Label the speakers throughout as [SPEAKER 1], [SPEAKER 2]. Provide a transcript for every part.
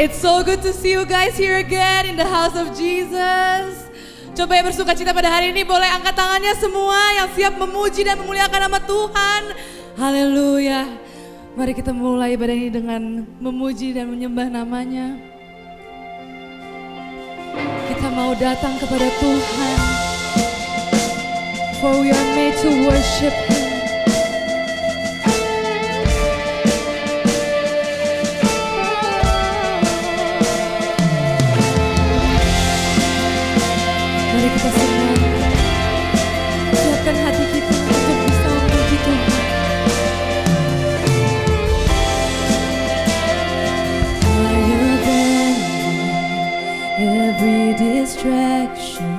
[SPEAKER 1] It's so good to see you guys here again in the house of Jesus. Coba yang bersuka cita pada hari ini boleh angkat tangannya semua yang siap memuji dan memuliakan nama Tuhan. Haleluya. Mari kita mulai ibadah ini dengan memuji dan menyembah namanya. Kita mau datang kepada Tuhan. For we are made to worship Him. Mari kita semua siapkan hati kita untuk bisa memuji Tuhan. I abandon every distraction.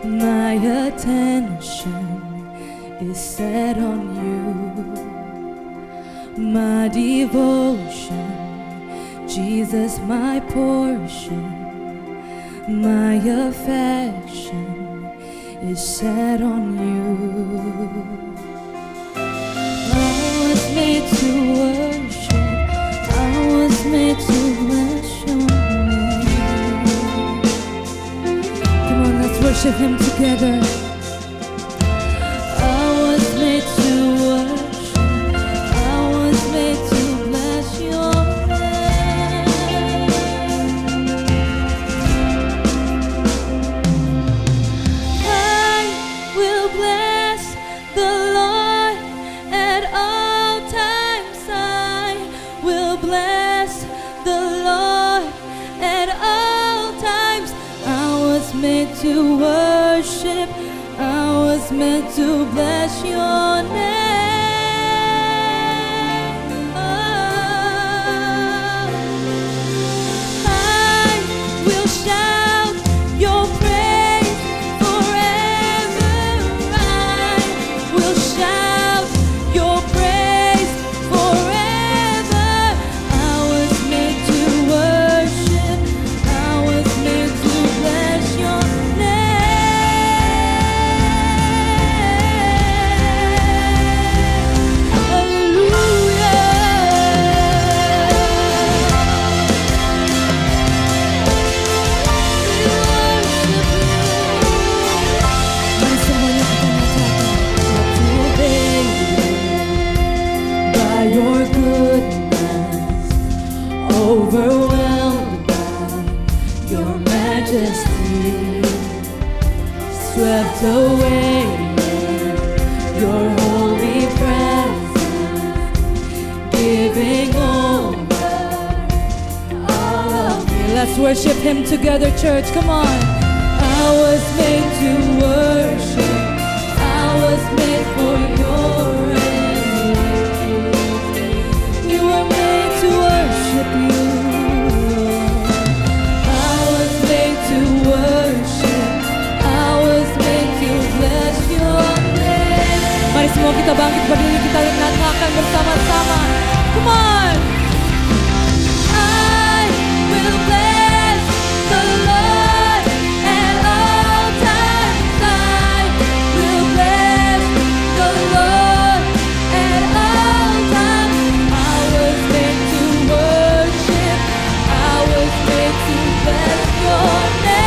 [SPEAKER 1] My attention is set on you. My devotion, Jesus my portion. My affection is set on you. I was made to worship. I was made to bless your name. Come on, let's worship Him together. I was made to worship. I was made to bless your to worship, I was meant to bless your name. Oh, I will shout your praise forever. I will shout your praise forever. I was meant to worship, I was meant to bless your overwhelmed by your majesty, swept away in your holy presence, giving over all of me. Let's worship Him together, church. Come on. I was made to worship. I was made for your embrace. You were made to worship you. Mari semua kita bangkit berdiri, kita nyatakan bersama-sama. Come on. I will bless the Lord at all times. I will bless the Lord at all times. I was made to worship. I was made to bless your name.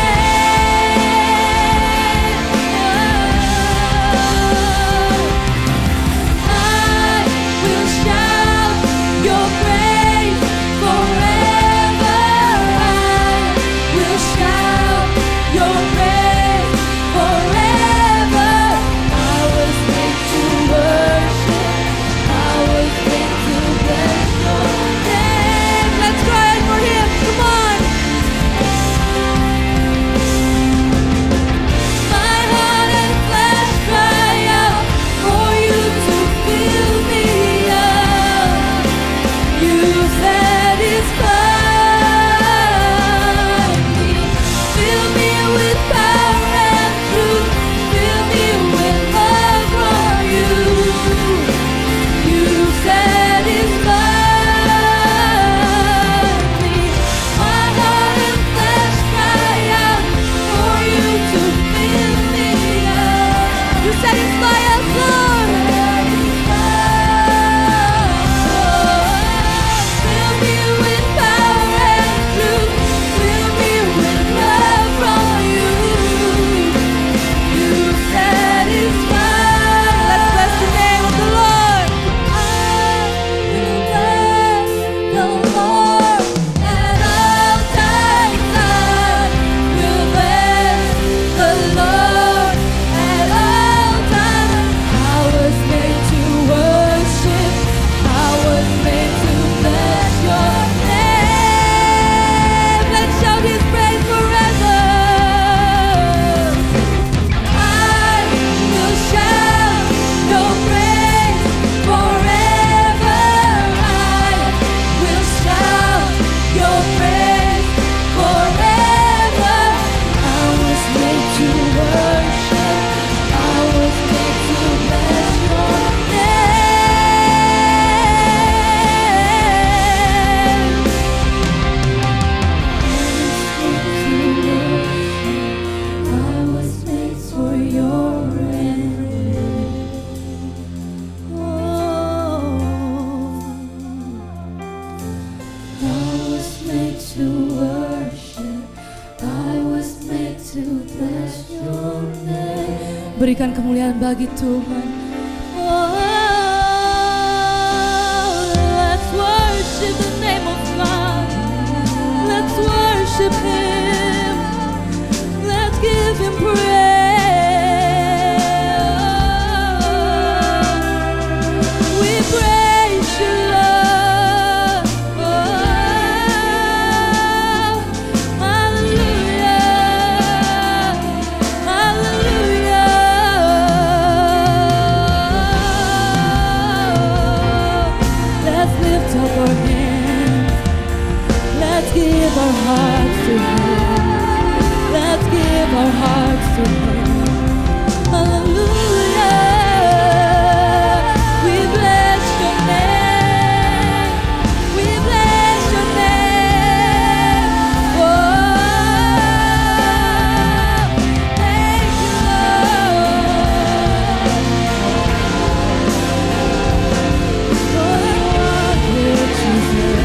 [SPEAKER 1] Fill me with power. berikan kemuliaan bagi Tuhan. Oh, let's worship the name of God. Let's worship Him. Let's give Him praise. We praise You, Lord. Oh, hallelujah, hallelujah. Let's lift up our hands. Let's give our hearts to Him. Let's give our hearts to Him. Hallelujah. We bless Your name. We bless Your name. Oh, thank You, Lord. Oh, Jesus.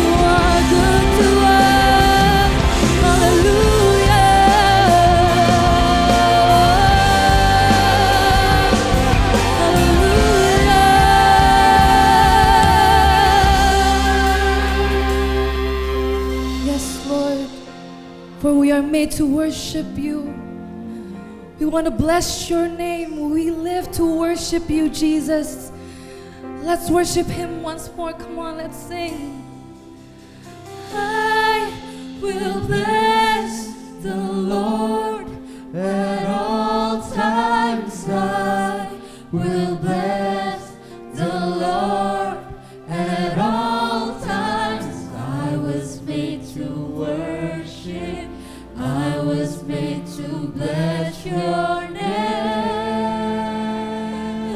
[SPEAKER 1] You are good to us. Hallelujah. Hallelujah. Yes, Lord. For we are made to worship You. We want to bless Your name. We live to worship You, Jesus. Let's worship Him once more. Come on, let's sing. I will bless the Lord at all times. I will bless the Lord at all times. I was made to worship. I was made to bless Your name.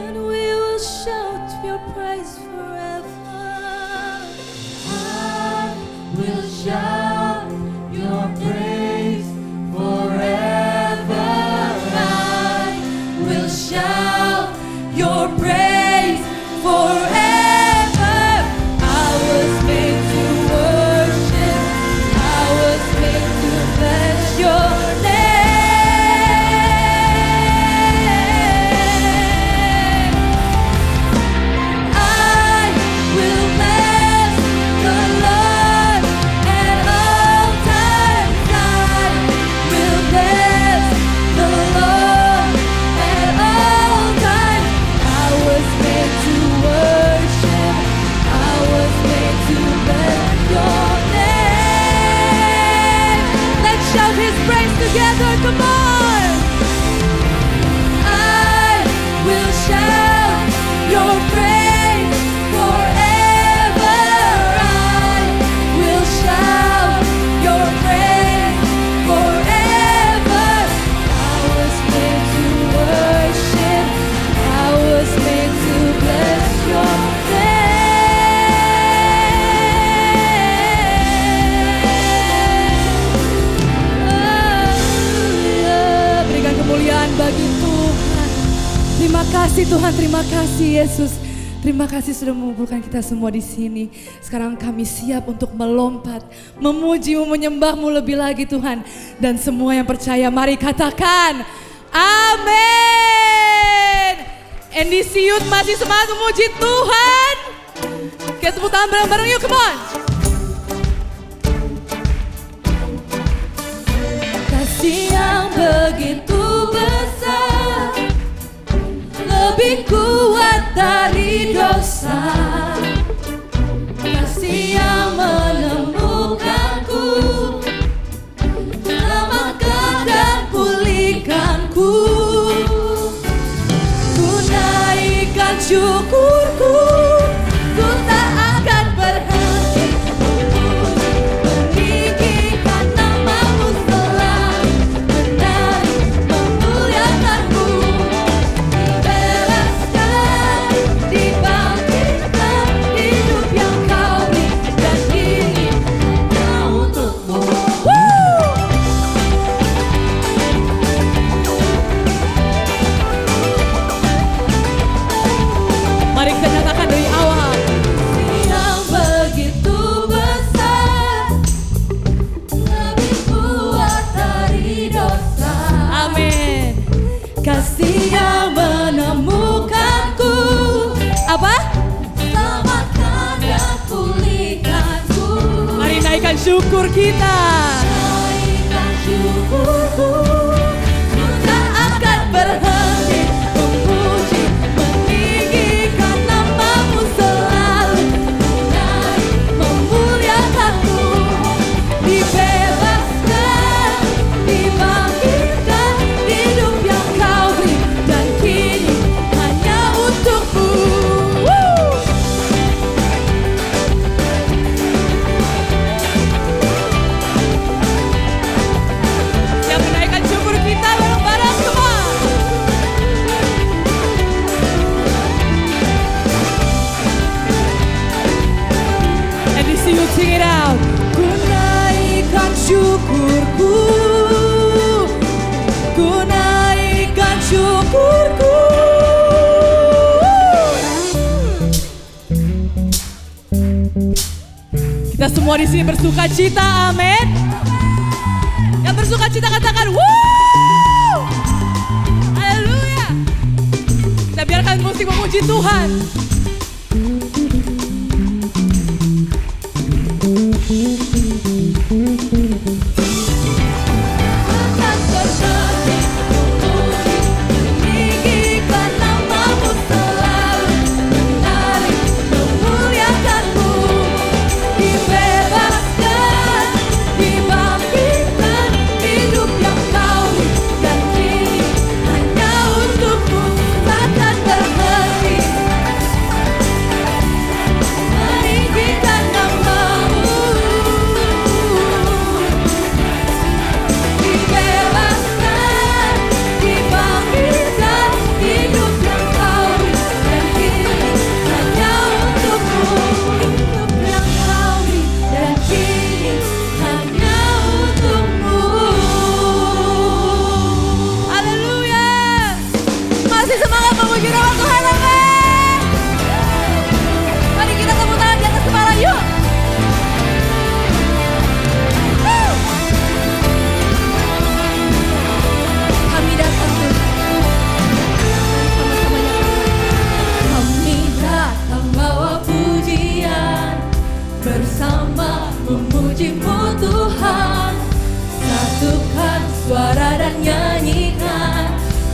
[SPEAKER 1] And we will shout Your praise forever. I will shout Your praise forever. I will shout Your praise forever. I was made to worship. I was made to bless Your name. I will bless the Lord at all times. I will bless the Lord at all times. I was made to worship. I was made to bless Your name. Let's shout His praise together. Come on. I will shout Your praise forever. I will shout Your praise forever. I was made to worship. I was made to bless Your name. Haleluya. Berikan kemuliaan bagi Tuhan. Terima kasih Tuhan, terima kasih Yesus. Terima kasih sudah mengumpulkan kita semua di sini. Sekarang kami siap untuk melompat, memuji-Mu, menyembah-Mu lebih lagi Tuhan. Dan semua yang percaya, mari katakan, amin. NDC Youth masih semangat memuji Tuhan. Kita tepuk tangan bareng-bareng yuk, come on. Kasih yang begitu besar, lebih kuat dari dosa. Kasih yang menemukanku, selamatkan dan pulihkanku. Ku naikkan syukurku, ku tak akan berhenti meninggikan nama-Mu selalu, menari memuliakan-Mu. Dibebaskan, dibangkitkan, hidup yang Kau berikan ini hanya untuk-Mu. Mari kita nyatakan dari syukur kita.
[SPEAKER 2] Naikkan syukurku, ku tak akan berhenti memuji, meninggikan nama-Mu selalu, menaik, memuliakan-Mu, dibebaskan, dibangkitkan, hidup yang Kau beri, dan kini hanya untuk-Mu.
[SPEAKER 1] Yang menaikkan syukur kita bareng-bareng semua. And you see you sing it out. Ku naikkan syukurku, ku naikkan syukurku. Kita semua di sini bersuka cita, amin. Yang bersuka cita katakan wuuu. Haleluya. Kita biarkan musik memuji Tuhan.
[SPEAKER 2] Akan berhenti memuji, meninggikan nama-Mu selalu, menarik, memuliakan-Mu, dibebaskan, dibangkitkan, hidup yang Kau beri, dan kini hanya untuk-Mu. Takkan berhenti meninggikan nama-Mu, dibebaskan, dibangkitkan, hidup yang Kau beri, dan kini hanya untuk-Mu. Hidup yang Kau beri, dan kini hanya untuk-Mu.
[SPEAKER 1] Haleluya. Masih semangat memuji nama Tuhan, amin. Mari kita tepuk tangan di atas kepala, yuk.
[SPEAKER 2] Kami datang Tuhan, sama-sama nyatakan. Kami datang bawa pujian, bersama memuji-Mu Tuhan. Satukan suara dan nyanyikan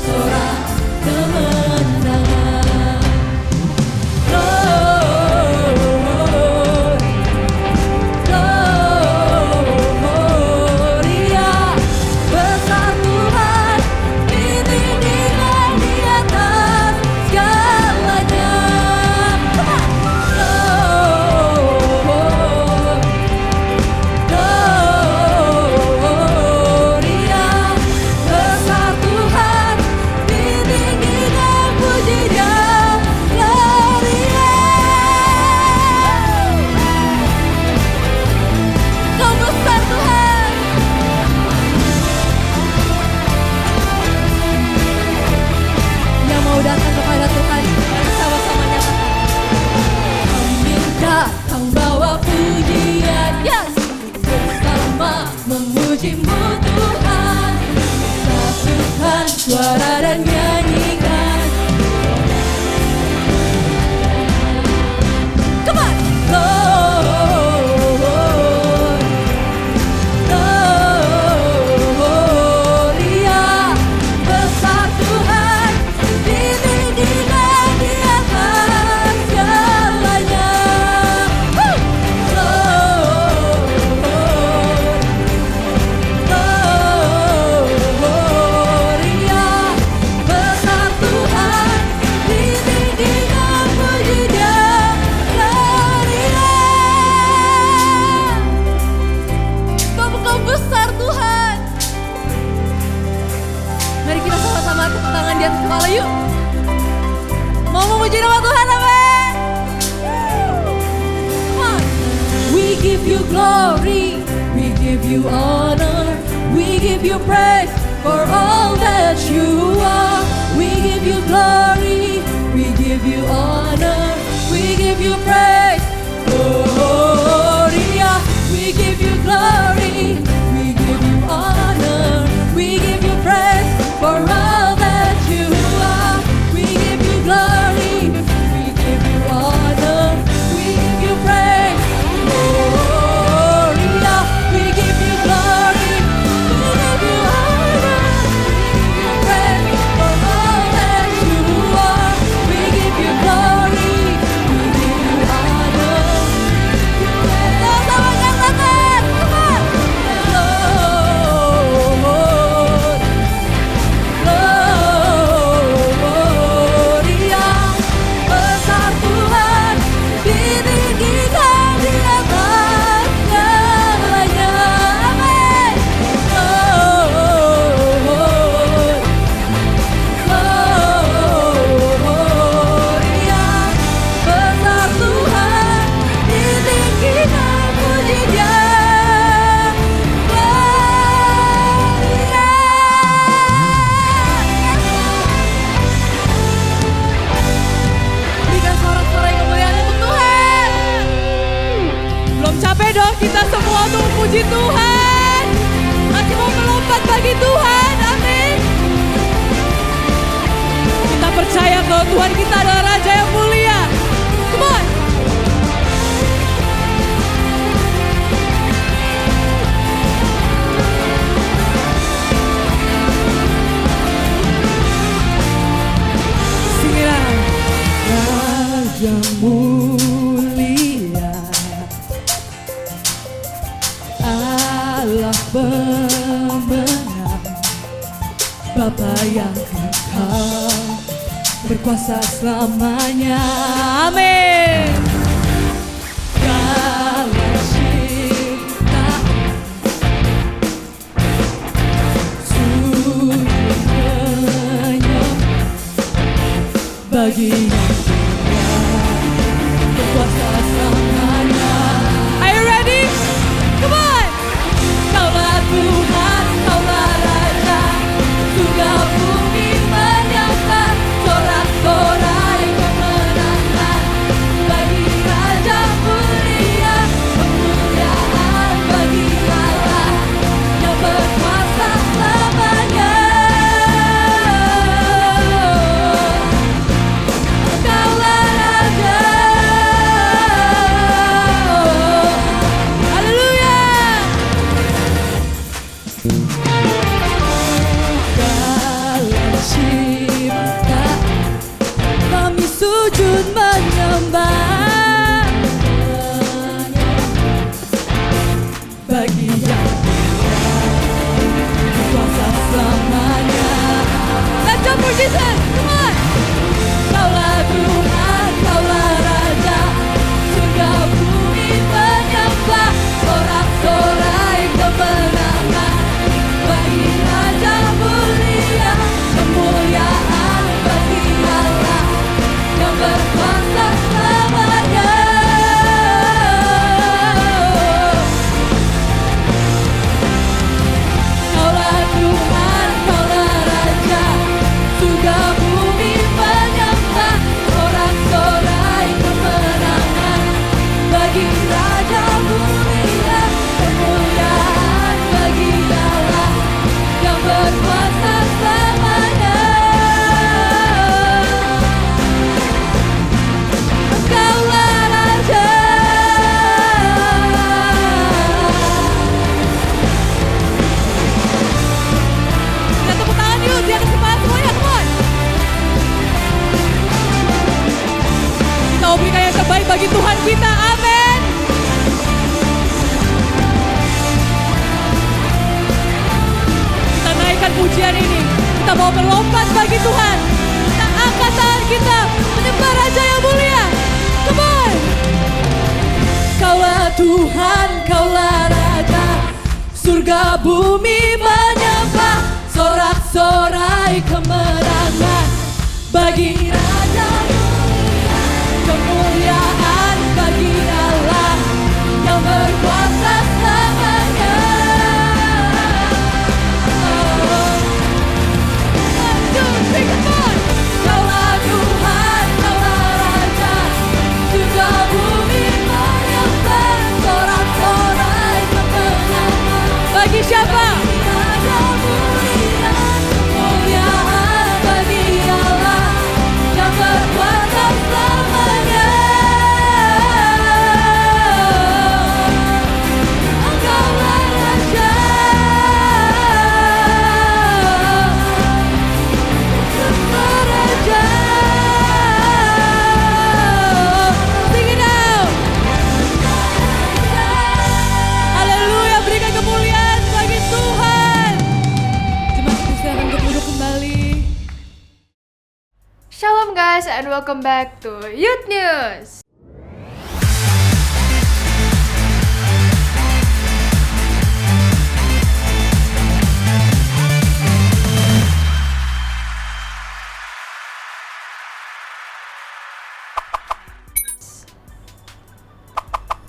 [SPEAKER 2] sorak kemenangan. Gloria, besar Tuhan, ditinggikan di atas segalanya. Gloria, besar Tuhan, ditinggikan puji-Nya. Gloria, Kau besar Tuhan. Yang mau datang kepada Tuhan, mari sama-sama nyatakan. Kami datang bawa pujian, yes, bersama memuji-Mu Tuhan. Satukan suara dan nyanyikan. Come on. Gloria, besar Tuhan, ditinggikan di atas segalanya. Gloria, besar Tuhan, ditinggikan puji-Nya. Gloria, Kau besar Tuhan. Mari kita sama-sama tepuk tangan di atas kepala, yuk. Mau memuji nama Tuhan, amin. Come on. We give You glory, we give You honor, we give You praise for all that You are. We give You glory, we give You honor, we give You praise. Gloria, we give You glory, we give You honor, we give You praise for all that You are. We give You glory, we give You honor, we give You praise. Gloria, puji Tuhan. Masih mau melompat bagi Tuhan, amin. Kita percaya kalau Tuhan kita adalah Raja yang mulia. Come on. Sing it out. Raja mulia, Allah pemenang, Bapa yang kekal, berkuasa selamanya, amin. Segala cinta, sujud menyembah bagi yang berkuasa selamanya. Are you ready? Come on! Kaulah Tuhan, kaulah Raja, surga bumi menyembah, sorak-sorai kemenangan bagi Raja mulia, kemuliaan bagi Allah yang berkuasa selamanya. Kaulah Raja. Haleluya. Dalam cinta kami sujud menyembah bagi yang kuasa selamanya. Let's jump for Jesus, come on. Kaulah Tuhan, kaulah Raja, surga bumi menyembah, sorak-sorai kemenangan bagi Raja mulia, kemuliaan bagi Allah yang berkuasa selamanya. Kaulah Tuhan, kaulah Raja, surga bumi menyembah, sorak-sorai kemenangan bagi Raja mulia, kemuliaan bagi Allah yang berkuasa selamanya. Kaulah Raja. Kita tepuk tangan yuk di atas kepala semuanya, come on. Kita mau berikan yang terbaik bagi Tuhan kita, amin. Kita naikkan pujian ini. Kita mau melompat bagi Tuhan. Kita angkat tangan kita menyembah Raja yang mulia. Come on. Kaulah Tuhan, kaulah Raja, surga bumi menyembah, sorak-sorai kemenangan bagi Raja mulia, kemuliaan bagi Allah yang berkuasa selamanya. Kaulah Tuhan, kaulah Raja, surga bumi menyembah, sorak-sorai kemenangan bagi siapa? Raja mulia, kemuliaan bagi Allah yang berkuasa selamanya. Kaulah Raja. Raja, sing it out. Haleluya, berikan kemuliaan bagi Tuhan. Terima kasih, silakan untuk duduk kembali.
[SPEAKER 3] Shalom guys and welcome back to Youth News.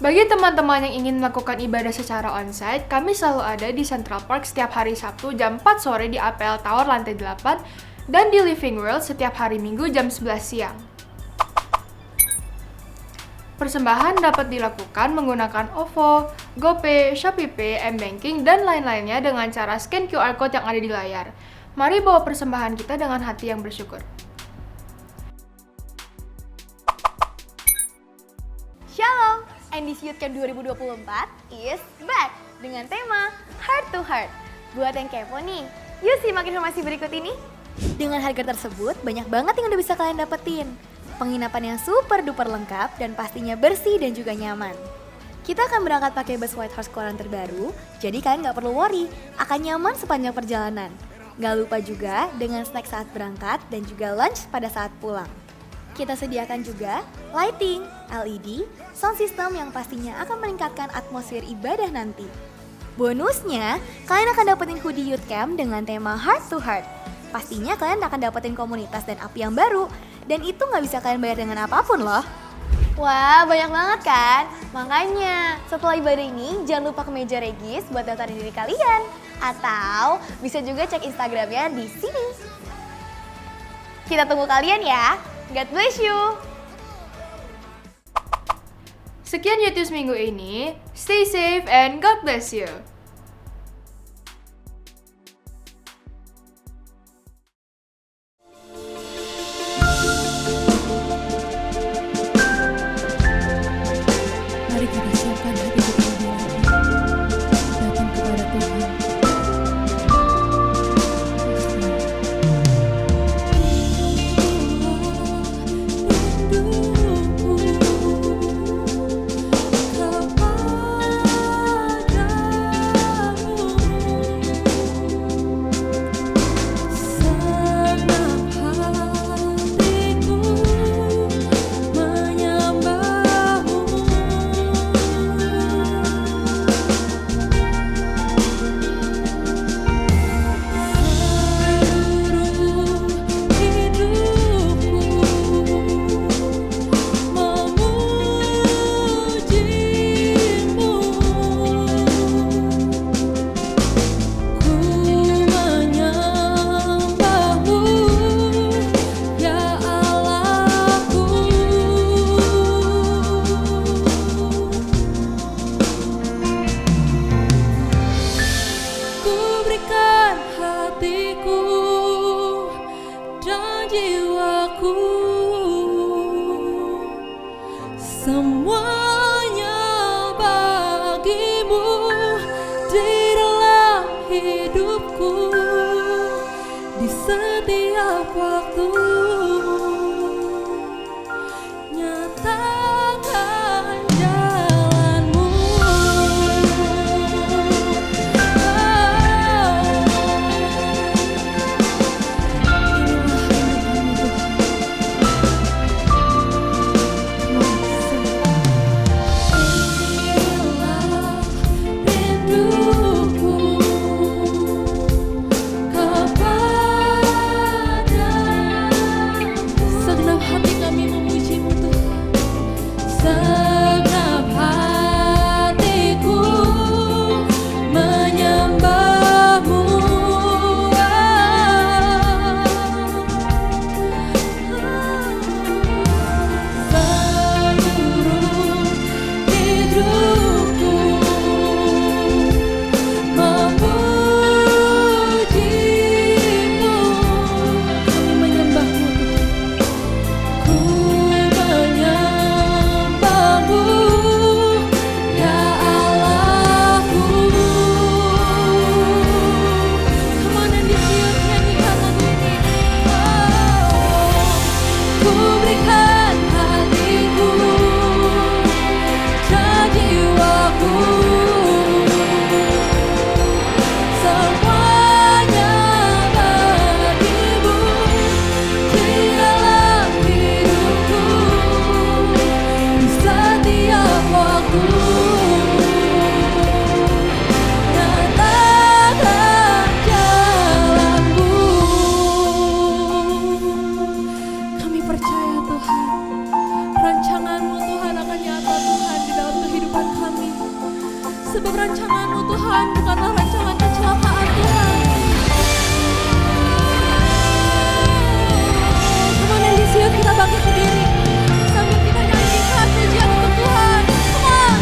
[SPEAKER 3] Bagi teman-teman yang ingin melakukan ibadah secara onsite, kami selalu ada di Central Park setiap hari Sabtu jam 4 sore di APL Tower lantai 8 dan di Living World setiap hari Minggu jam 11 siang. Persembahan dapat dilakukan menggunakan OVO, GoPay, ShopeePay, M-Banking, dan lain-lainnya dengan cara scan QR Code yang ada di layar. Mari bawa persembahan kita dengan hati yang bersyukur.
[SPEAKER 4] Shalom, NDC Youth Camp 2024 is back dengan tema Heart to Heart. Buat yang kepo nih, yuk simak informasi berikut ini. Dengan harga tersebut, banyak banget yang udah bisa kalian dapetin. Penginapan yang super duper lengkap dan pastinya bersih dan juga nyaman. Kita akan berangkat pakai bus White Horse Keluaran terbaru, jadi kalian gak perlu worry, akan nyaman sepanjang perjalanan. Gak lupa juga dengan snack saat berangkat dan juga lunch pada saat pulang. Kita sediakan juga lighting, LED, sound system yang pastinya akan meningkatkan atmosfer ibadah nanti. Bonusnya, kalian akan dapetin hoodie Youth Camp dengan tema Heart to Heart. Pastinya kalian akan dapetin komunitas dan api yang baru, dan itu gak bisa kalian bayar dengan apapun loh. Wah, banyak banget kan? Makanya, setelah ibadah ini, jangan lupa ke meja regis buat daftarin diri kalian. Atau bisa juga cek Instagramnya di sini. Kita tunggu kalian ya. God bless you.
[SPEAKER 3] Sekian YouTube minggu ini. Stay safe and God bless you.
[SPEAKER 2] Mari kita siapkan hati kita lebih lagi, datang kepada Tuhan. Semuanya bagimu di dalam hidupku, di setiap waktu. Nyatakan jalanmu. Sebab rancangan-Mu Tuhan bukanlah rancangan kecelakaan Tuhan. Come on, NDC Youth, kita bangkit berdiri sambil kita nyanyikan pujian untuk Tuhan. Come on.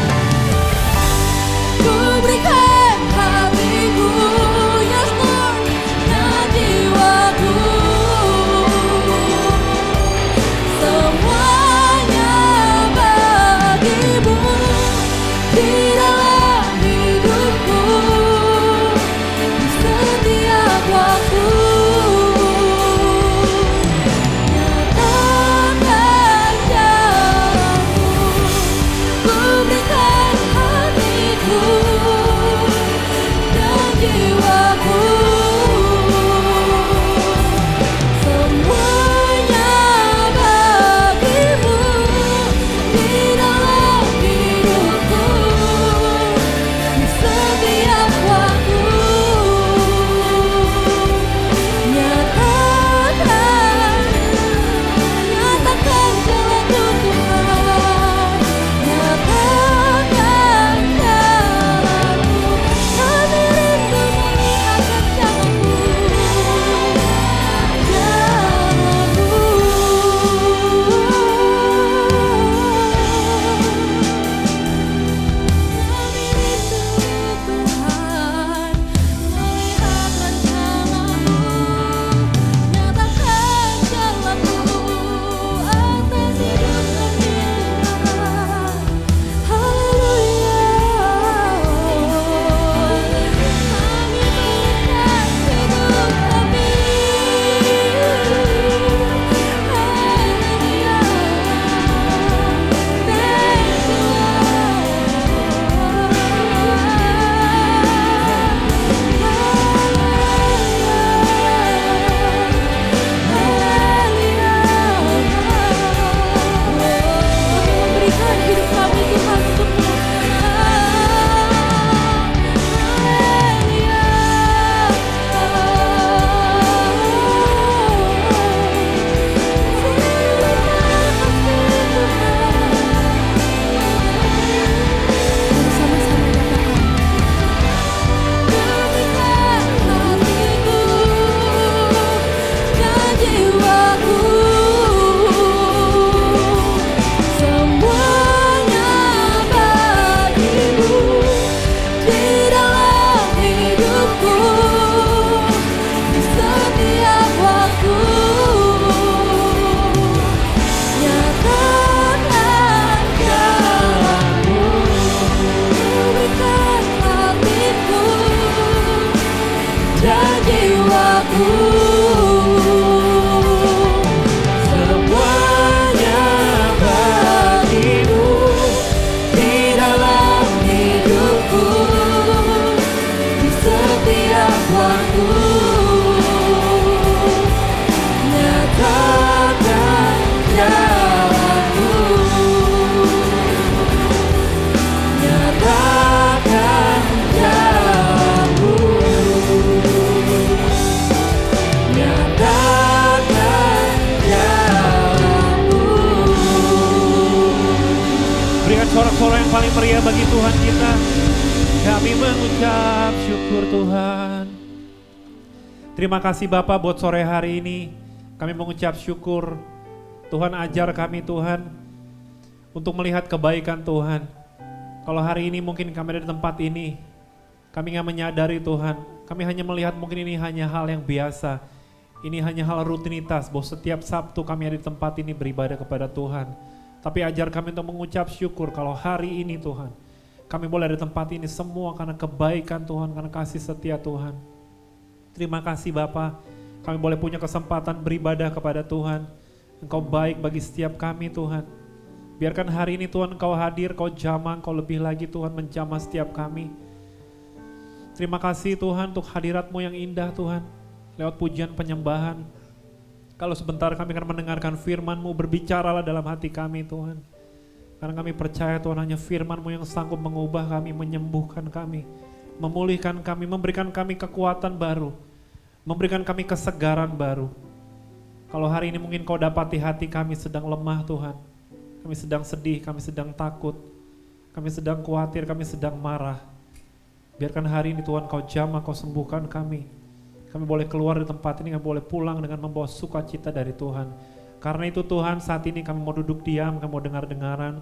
[SPEAKER 5] paling meriah bagi Tuhan kita. Kami mengucap syukur Tuhan. Terima kasih Bapak buat sore hari ini. Kami mengucap syukur. Tuhan ajar kami Tuhan untuk melihat kebaikan Tuhan. Kalau hari ini mungkin kami ada di tempat ini, kami gak menyadari Tuhan. Kami hanya melihat mungkin ini hanya hal yang biasa. Ini hanya hal rutinitas bahwa setiap Sabtu kami ada di tempat ini beribadah kepada Tuhan. Tapi ajar kami untuk mengucap syukur kalau hari ini Tuhan, kami boleh ada di tempat ini semua karena kebaikan Tuhan, karena kasih setia Tuhan. Terima kasih Bapa, kami boleh punya kesempatan beribadah kepada Tuhan. Engkau baik bagi setiap kami Tuhan. Biarkan hari ini Tuhan Engkau hadir, Engkau jamah, Engkau lebih lagi Tuhan menjamah setiap kami. Terima kasih Tuhan untuk hadirat-Mu yang indah Tuhan. Lewat pujian penyembahan. Kalau sebentar kami akan mendengarkan firman-Mu, berbicaralah dalam hati kami Tuhan. Karena kami percaya Tuhan hanya firman-Mu yang sanggup mengubah kami, menyembuhkan kami, memulihkan kami, memberikan kami kekuatan baru, memberikan kami kesegaran baru. Kalau hari ini mungkin Kau dapati hati kami sedang lemah Tuhan. Kami sedang sedih, kami sedang takut, kami sedang khawatir, kami sedang marah. Biarkan hari ini Tuhan Kau jamah, Kau sembuhkan kami. Kami boleh keluar dari tempat ini, kami boleh pulang dengan membawa sukacita dari Tuhan. Karena itu Tuhan saat ini kami mau duduk diam, kami mau dengar-dengaran.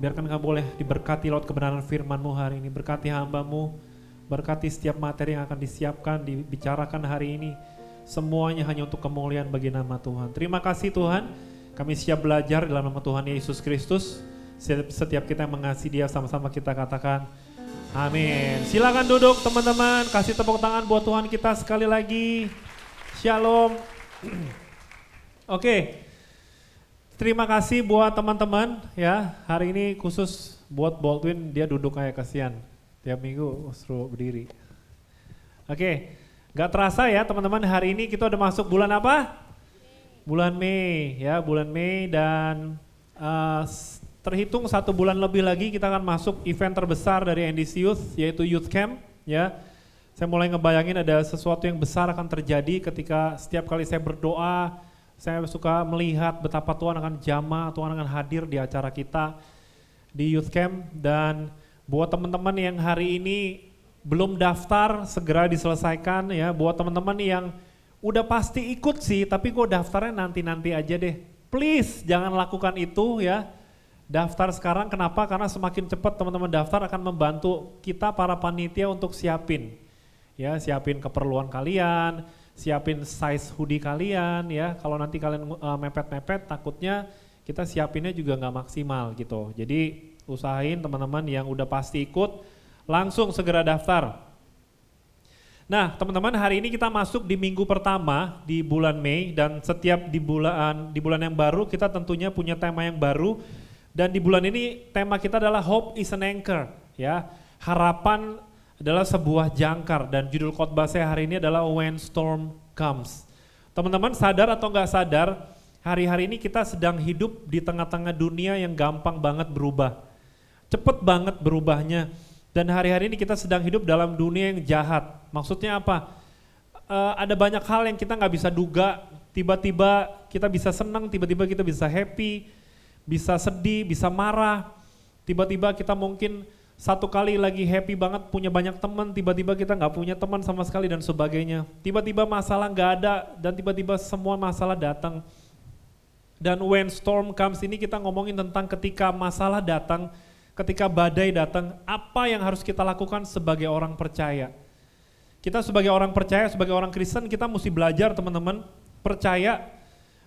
[SPEAKER 5] Biarkan kami boleh diberkati lewat kebenaran firman-Mu hari ini. Berkati hamba-Mu, berkati setiap materi yang akan disiapkan, dibicarakan hari ini. Semuanya hanya untuk kemuliaan bagi nama Tuhan. Terima kasih Tuhan, kami siap belajar dalam nama Tuhan Yesus Kristus. Setiap kita yang mengasihi Dia, sama-sama kita katakan amin. Silakan duduk teman-teman, kasih tepuk tangan buat Tuhan kita sekali lagi. Shalom. Oke, terima kasih buat teman-teman ya. Hari ini khusus buat Baldwin, dia duduk kayak kasihan. Tiap minggu suruh berdiri. Oke. Gak terasa ya teman-teman, hari ini kita udah masuk bulan apa? Bulan Mei ya, bulan Mei dan terhitung 1 bulan lebih lagi kita akan masuk event terbesar dari NDC Youth, yaitu Youth Camp ya. Saya mulai ngebayangin ada sesuatu yang besar akan terjadi ketika setiap kali saya berdoa, saya suka melihat betapa Tuhan akan jamah, Tuhan akan hadir di acara kita di Youth Camp. Dan buat teman-teman yang hari ini belum daftar, segera diselesaikan ya. Buat teman-teman yang udah pasti ikut sih, tapi kok daftarnya nanti-nanti aja deh. Please jangan lakukan itu ya. Daftar sekarang, kenapa? Karena semakin cepat teman-teman daftar akan membantu kita para panitia untuk siapin. Ya, siapin keperluan kalian, siapin size hoodie kalian ya. Kalau nanti kalian mepet-mepet, takutnya kita siapinnya juga nggak maksimal gitu. Jadi usahain teman-teman yang udah pasti ikut, langsung segera daftar. Nah teman-teman, hari ini kita masuk di minggu pertama di bulan Mei, dan setiap di bulan yang baru kita tentunya punya tema yang baru. Dan di bulan ini tema kita adalah Hope is an Anchor ya. Harapan adalah sebuah jangkar, dan judul khotbah saya hari ini adalah When Storm Comes. Teman-teman sadar atau nggak sadar, hari-hari ini kita sedang hidup di tengah-tengah dunia yang gampang banget berubah. Cepet banget berubahnya. Dan hari-hari ini kita sedang hidup dalam dunia yang jahat. Maksudnya apa? Ada banyak hal yang kita nggak bisa duga. Tiba-tiba kita bisa senang, tiba-tiba kita bisa happy, bisa sedih, bisa marah. Tiba-tiba kita mungkin satu kali lagi happy banget punya banyak teman, tiba-tiba kita nggak punya teman sama sekali dan sebagainya. Tiba-tiba masalah nggak ada dan tiba-tiba semua masalah datang. Dan when storm comes ini kita ngomongin tentang ketika masalah datang, ketika badai datang, apa yang harus kita lakukan sebagai orang percaya. Kita sebagai orang percaya, sebagai orang Kristen, kita mesti belajar teman-teman, percaya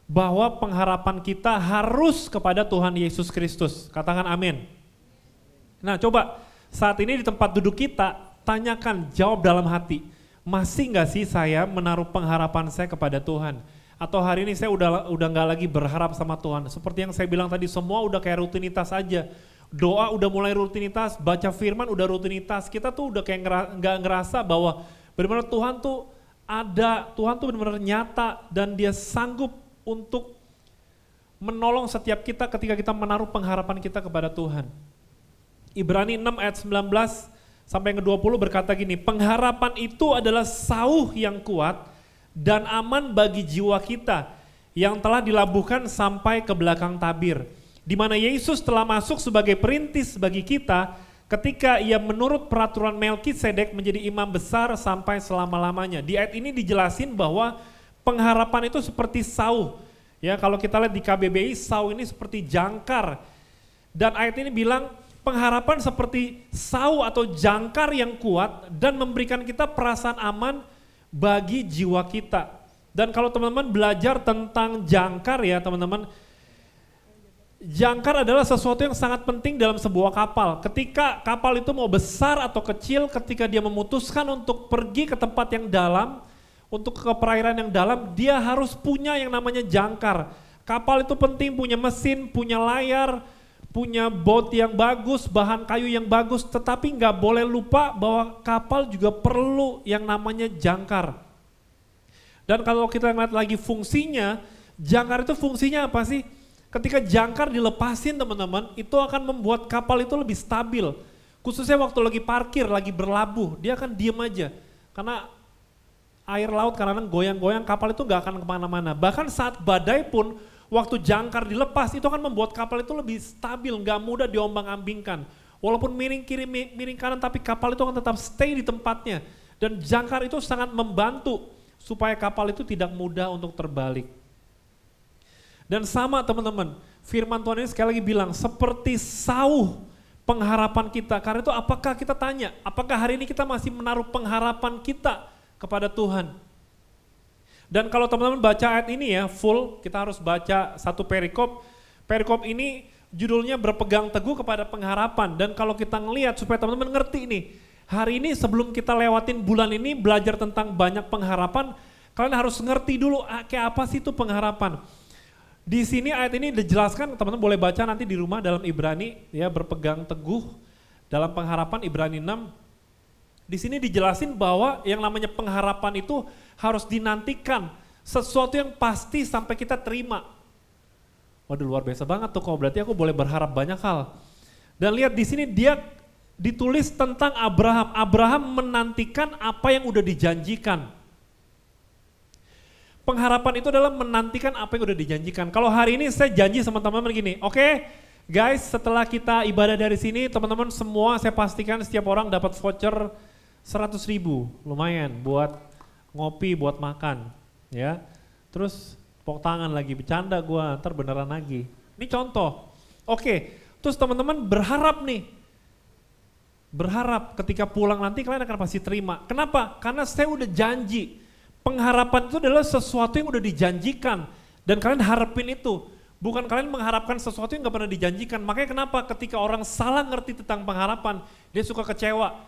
[SPEAKER 5] bahwa pengharapan kita harus kepada Tuhan Yesus Kristus. Katakan amin. Nah coba saat ini di tempat duduk kita, tanyakan, jawab dalam hati, masih gak sih saya menaruh pengharapan saya kepada Tuhan? Atau hari ini saya udah gak lagi berharap sama Tuhan? Seperti yang saya bilang tadi, semua udah kayak rutinitas aja. Doa udah mulai rutinitas, baca firman udah rutinitas. Kita tuh udah kayak nggak ngerasa bahwa benar-benar Tuhan tuh ada, Tuhan tuh benar-benar nyata dan Dia sanggup untuk menolong setiap kita ketika kita menaruh pengharapan kita kepada Tuhan. Ibrani 6 ayat 19 sampai yang ke-20 berkata gini, pengharapan itu adalah sauh yang kuat dan aman bagi jiwa kita yang telah dilabuhkan sampai ke belakang tabir. di mana Yesus telah masuk sebagai perintis bagi kita ketika ia menurut peraturan Melkisedek menjadi imam besar sampai selama-lamanya. Di ayat ini dijelasin bahwa pengharapan itu seperti sau. Ya, kalau kita lihat di KBBI, sau ini seperti jangkar. Dan ayat ini bilang pengharapan seperti sau atau jangkar yang kuat dan memberikan kita perasaan aman bagi jiwa kita. Dan kalau teman-teman belajar tentang jangkar ya teman-teman, jangkar adalah sesuatu yang sangat penting dalam sebuah kapal. Ketika kapal itu mau besar atau kecil, ketika dia memutuskan untuk pergi ke tempat yang dalam, untuk ke perairan yang dalam, dia harus punya yang namanya jangkar. Kapal itu penting, punya mesin, punya layar, punya boat yang bagus, bahan kayu yang bagus, tetapi nggak boleh lupa bahwa kapal juga perlu yang namanya jangkar. Dan kalau kita lihat lagi fungsinya, jangkar itu fungsinya apa sih? Ketika jangkar dilepasin teman-teman, itu akan membuat kapal itu lebih stabil. Khususnya waktu lagi parkir, lagi berlabuh, dia akan diem aja. Karena air laut kadang-kadang goyang-goyang, kapal itu gak akan kemana-mana. Bahkan saat badai pun, waktu jangkar dilepas, itu akan membuat kapal itu lebih stabil, gak mudah diombang-ambingkan. Walaupun miring kiri, miring kanan, tapi kapal itu akan tetap stay di tempatnya. Dan jangkar itu sangat membantu supaya kapal itu tidak mudah untuk terbalik. Dan sama teman-teman, firman Tuhan ini sekali lagi bilang, seperti sau pengharapan kita. Karena itu apakah kita tanya, apakah hari ini kita masih menaruh pengharapan kita kepada Tuhan? Dan kalau teman-teman baca ayat ini ya, full, kita harus baca satu perikop. Perikop ini judulnya berpegang teguh kepada pengharapan. Dan kalau kita ngelihat supaya teman-teman ngerti nih, hari ini sebelum kita lewatin bulan ini belajar tentang banyak pengharapan, kalian harus ngerti dulu kayak apa sih itu pengharapan. Di sini ayat ini dijelaskan, teman-teman boleh baca nanti di rumah dalam Ibrani, ya berpegang teguh dalam pengharapan Ibrani 6. Di sini dijelasin bahwa yang namanya pengharapan itu harus dinantikan, sesuatu yang pasti sampai kita terima. Waduh luar biasa banget tuh, kok berarti aku boleh berharap banyak hal. Dan lihat di sini dia ditulis tentang Abraham. Abraham menantikan apa yang udah dijanjikan. Pengharapan itu adalah menantikan apa yang udah dijanjikan. Kalau hari ini saya janji sama teman-teman gini, oke, guys, setelah kita ibadah dari sini, teman-teman semua saya pastikan setiap orang dapat voucher 100.000, lumayan buat ngopi, buat makan, ya. Terus tepuk tangan lagi, bercanda gua, ntar beneran lagi. Ini contoh. Oke, terus teman-teman berharap nih, berharap ketika pulang nanti kalian akan pasti terima. Kenapa? Karena saya udah janji. Pengharapan itu adalah sesuatu yang udah dijanjikan dan kalian harapin itu. Bukan kalian mengharapkan sesuatu yang gak pernah dijanjikan. Makanya kenapa ketika orang salah ngerti tentang pengharapan, dia suka kecewa.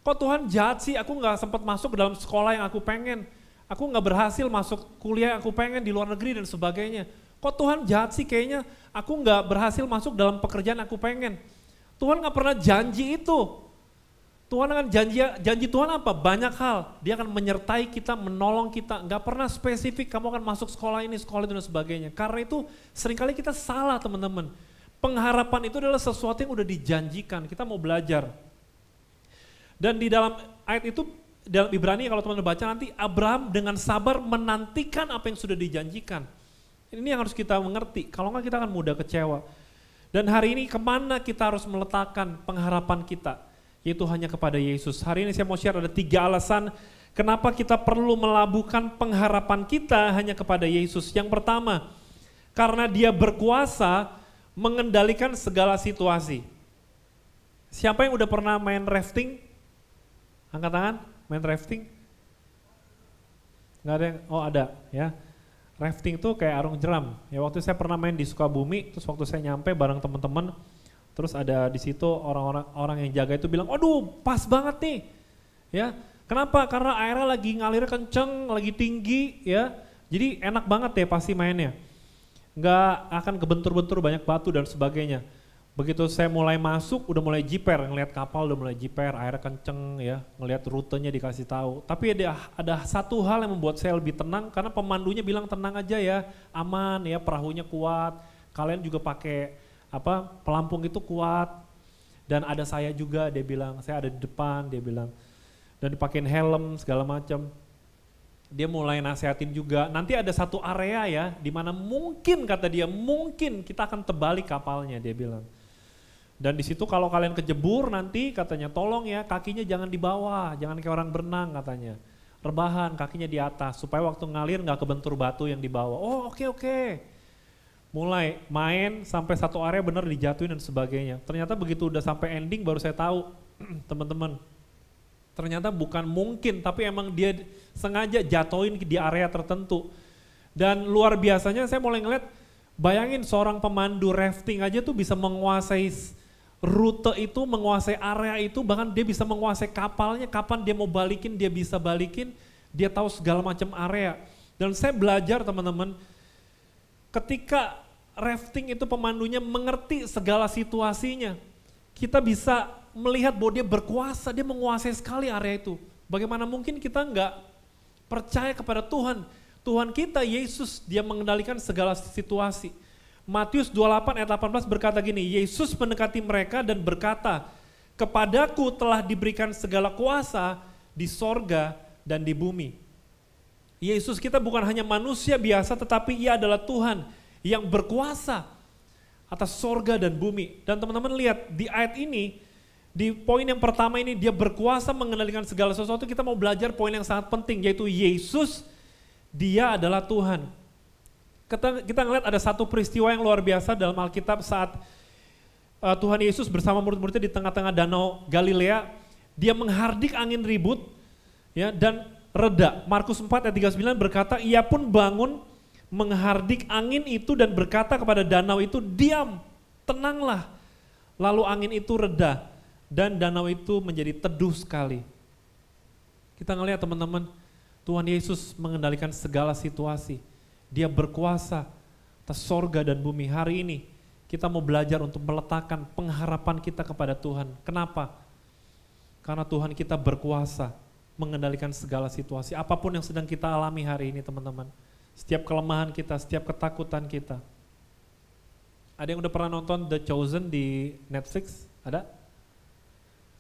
[SPEAKER 5] Kok Tuhan jahat sih, aku gak sempat masuk ke dalam sekolah yang aku pengen. Aku gak berhasil masuk kuliah yang aku pengen di luar negeri dan sebagainya. Kok Tuhan jahat sih, kayaknya aku gak berhasil masuk dalam pekerjaan yang aku pengen. Tuhan gak pernah janji itu. Tuhan akan janji Tuhan apa? Banyak hal. Dia akan menyertai kita, menolong kita. Gak pernah spesifik kamu akan masuk sekolah ini, sekolah itu dan sebagainya. Karena itu seringkali kita salah teman-teman. Pengharapan itu adalah sesuatu yang udah dijanjikan. Kita mau belajar. Dan di dalam ayat itu, dalam Ibrani kalau teman-teman baca nanti, Abraham dengan sabar menantikan apa yang sudah dijanjikan. Ini yang harus kita mengerti. Kalau enggak kita akan mudah kecewa. Dan hari ini kemana kita harus meletakkan pengharapan kita? Yaitu hanya kepada Yesus. Hari ini saya mau share ada 3 alasan kenapa kita perlu melabuhkan pengharapan kita hanya kepada Yesus. Yang pertama, karena dia berkuasa mengendalikan segala situasi. Siapa yang udah pernah main rafting? Angkat tangan, main rafting? Nggak ada yang, oh ada ya. Rafting tuh kayak arung jeram. Ya waktu saya pernah main di Sukabumi, terus waktu saya nyampe bareng teman-teman, terus ada di situ orang yang jaga itu bilang, "Aduh, pas banget nih." Ya. Kenapa? Karena airnya lagi ngalir kenceng, lagi tinggi, ya. Jadi enak banget deh pasti mainnya. Nggak akan kebentur-bentur banyak batu dan sebagainya. Begitu saya mulai masuk, udah mulai jiper, ngelihat kapal udah mulai jiper, airnya kenceng, ya, ngelihat rutenya dikasih tahu. Tapi ada satu hal yang membuat saya lebih tenang, karena pemandunya bilang tenang aja ya, aman ya, perahunya kuat. Kalian juga pakai pelampung itu kuat, dan ada saya juga, dia bilang, saya ada di depan, dia bilang, dan dipakein helm segala macam. Dia mulai nasihatin juga, nanti ada satu area ya, di mana mungkin kata dia, mungkin kita akan terbalik kapalnya, dia bilang. Dan di situ kalau kalian kejebur nanti katanya tolong ya kakinya jangan di bawah, jangan kayak orang berenang katanya. Rebahan kakinya di atas supaya waktu ngalir nggak kebentur batu yang di bawah. Oh oke. Mulai main sampai satu area bener dijatuhin dan sebagainya. Ternyata begitu udah sampai ending baru saya tahu teman-teman. Ternyata bukan mungkin, tapi emang dia sengaja jatuhin di area tertentu. Dan luar biasanya saya mulai ngeliat, bayangin seorang pemandu rafting aja tuh bisa menguasai rute itu, menguasai area itu, bahkan dia bisa menguasai kapalnya, kapan dia mau balikin, dia bisa balikin, dia tahu segala macam area. Dan saya belajar teman-teman, ketika rafting itu pemandunya mengerti segala situasinya, kita bisa melihat bahwa dia berkuasa, dia menguasai sekali area itu. Bagaimana mungkin kita nggak percaya kepada Tuhan? Tuhan kita, Yesus, dia mengendalikan segala situasi. Matius 28 ayat 18 berkata gini, Yesus mendekati mereka dan berkata, kepadaku telah diberikan segala kuasa di sorga dan di bumi. Yesus kita bukan hanya manusia biasa, tetapi ia adalah Tuhan yang berkuasa atas sorga dan bumi. Dan teman-teman lihat di ayat ini, di poin yang pertama ini dia berkuasa mengendalikan segala sesuatu. Kita mau belajar poin yang sangat penting, yaitu Yesus, dia adalah Tuhan. Kita ngeliat ada satu peristiwa yang luar biasa dalam Alkitab saat Tuhan Yesus bersama murid-muridnya di tengah-tengah danau Galilea, dia menghardik angin ribut ya, dan reda. Markus 4 ayat 39 berkata, ia pun bangun menghardik angin itu dan berkata kepada danau itu, diam, tenanglah. Lalu angin itu reda dan danau itu menjadi teduh sekali. Kita ngelihat teman-teman, Tuhan Yesus mengendalikan segala situasi. Dia berkuasa atas sorga dan bumi. Hari ini kita mau belajar untuk meletakkan pengharapan kita kepada Tuhan. Kenapa? Karena Tuhan kita berkuasa mengendalikan segala situasi. Apapun yang sedang kita alami hari ini teman-teman. Setiap kelemahan kita, setiap ketakutan kita. Ada yang udah pernah nonton The Chosen di Netflix? Ada?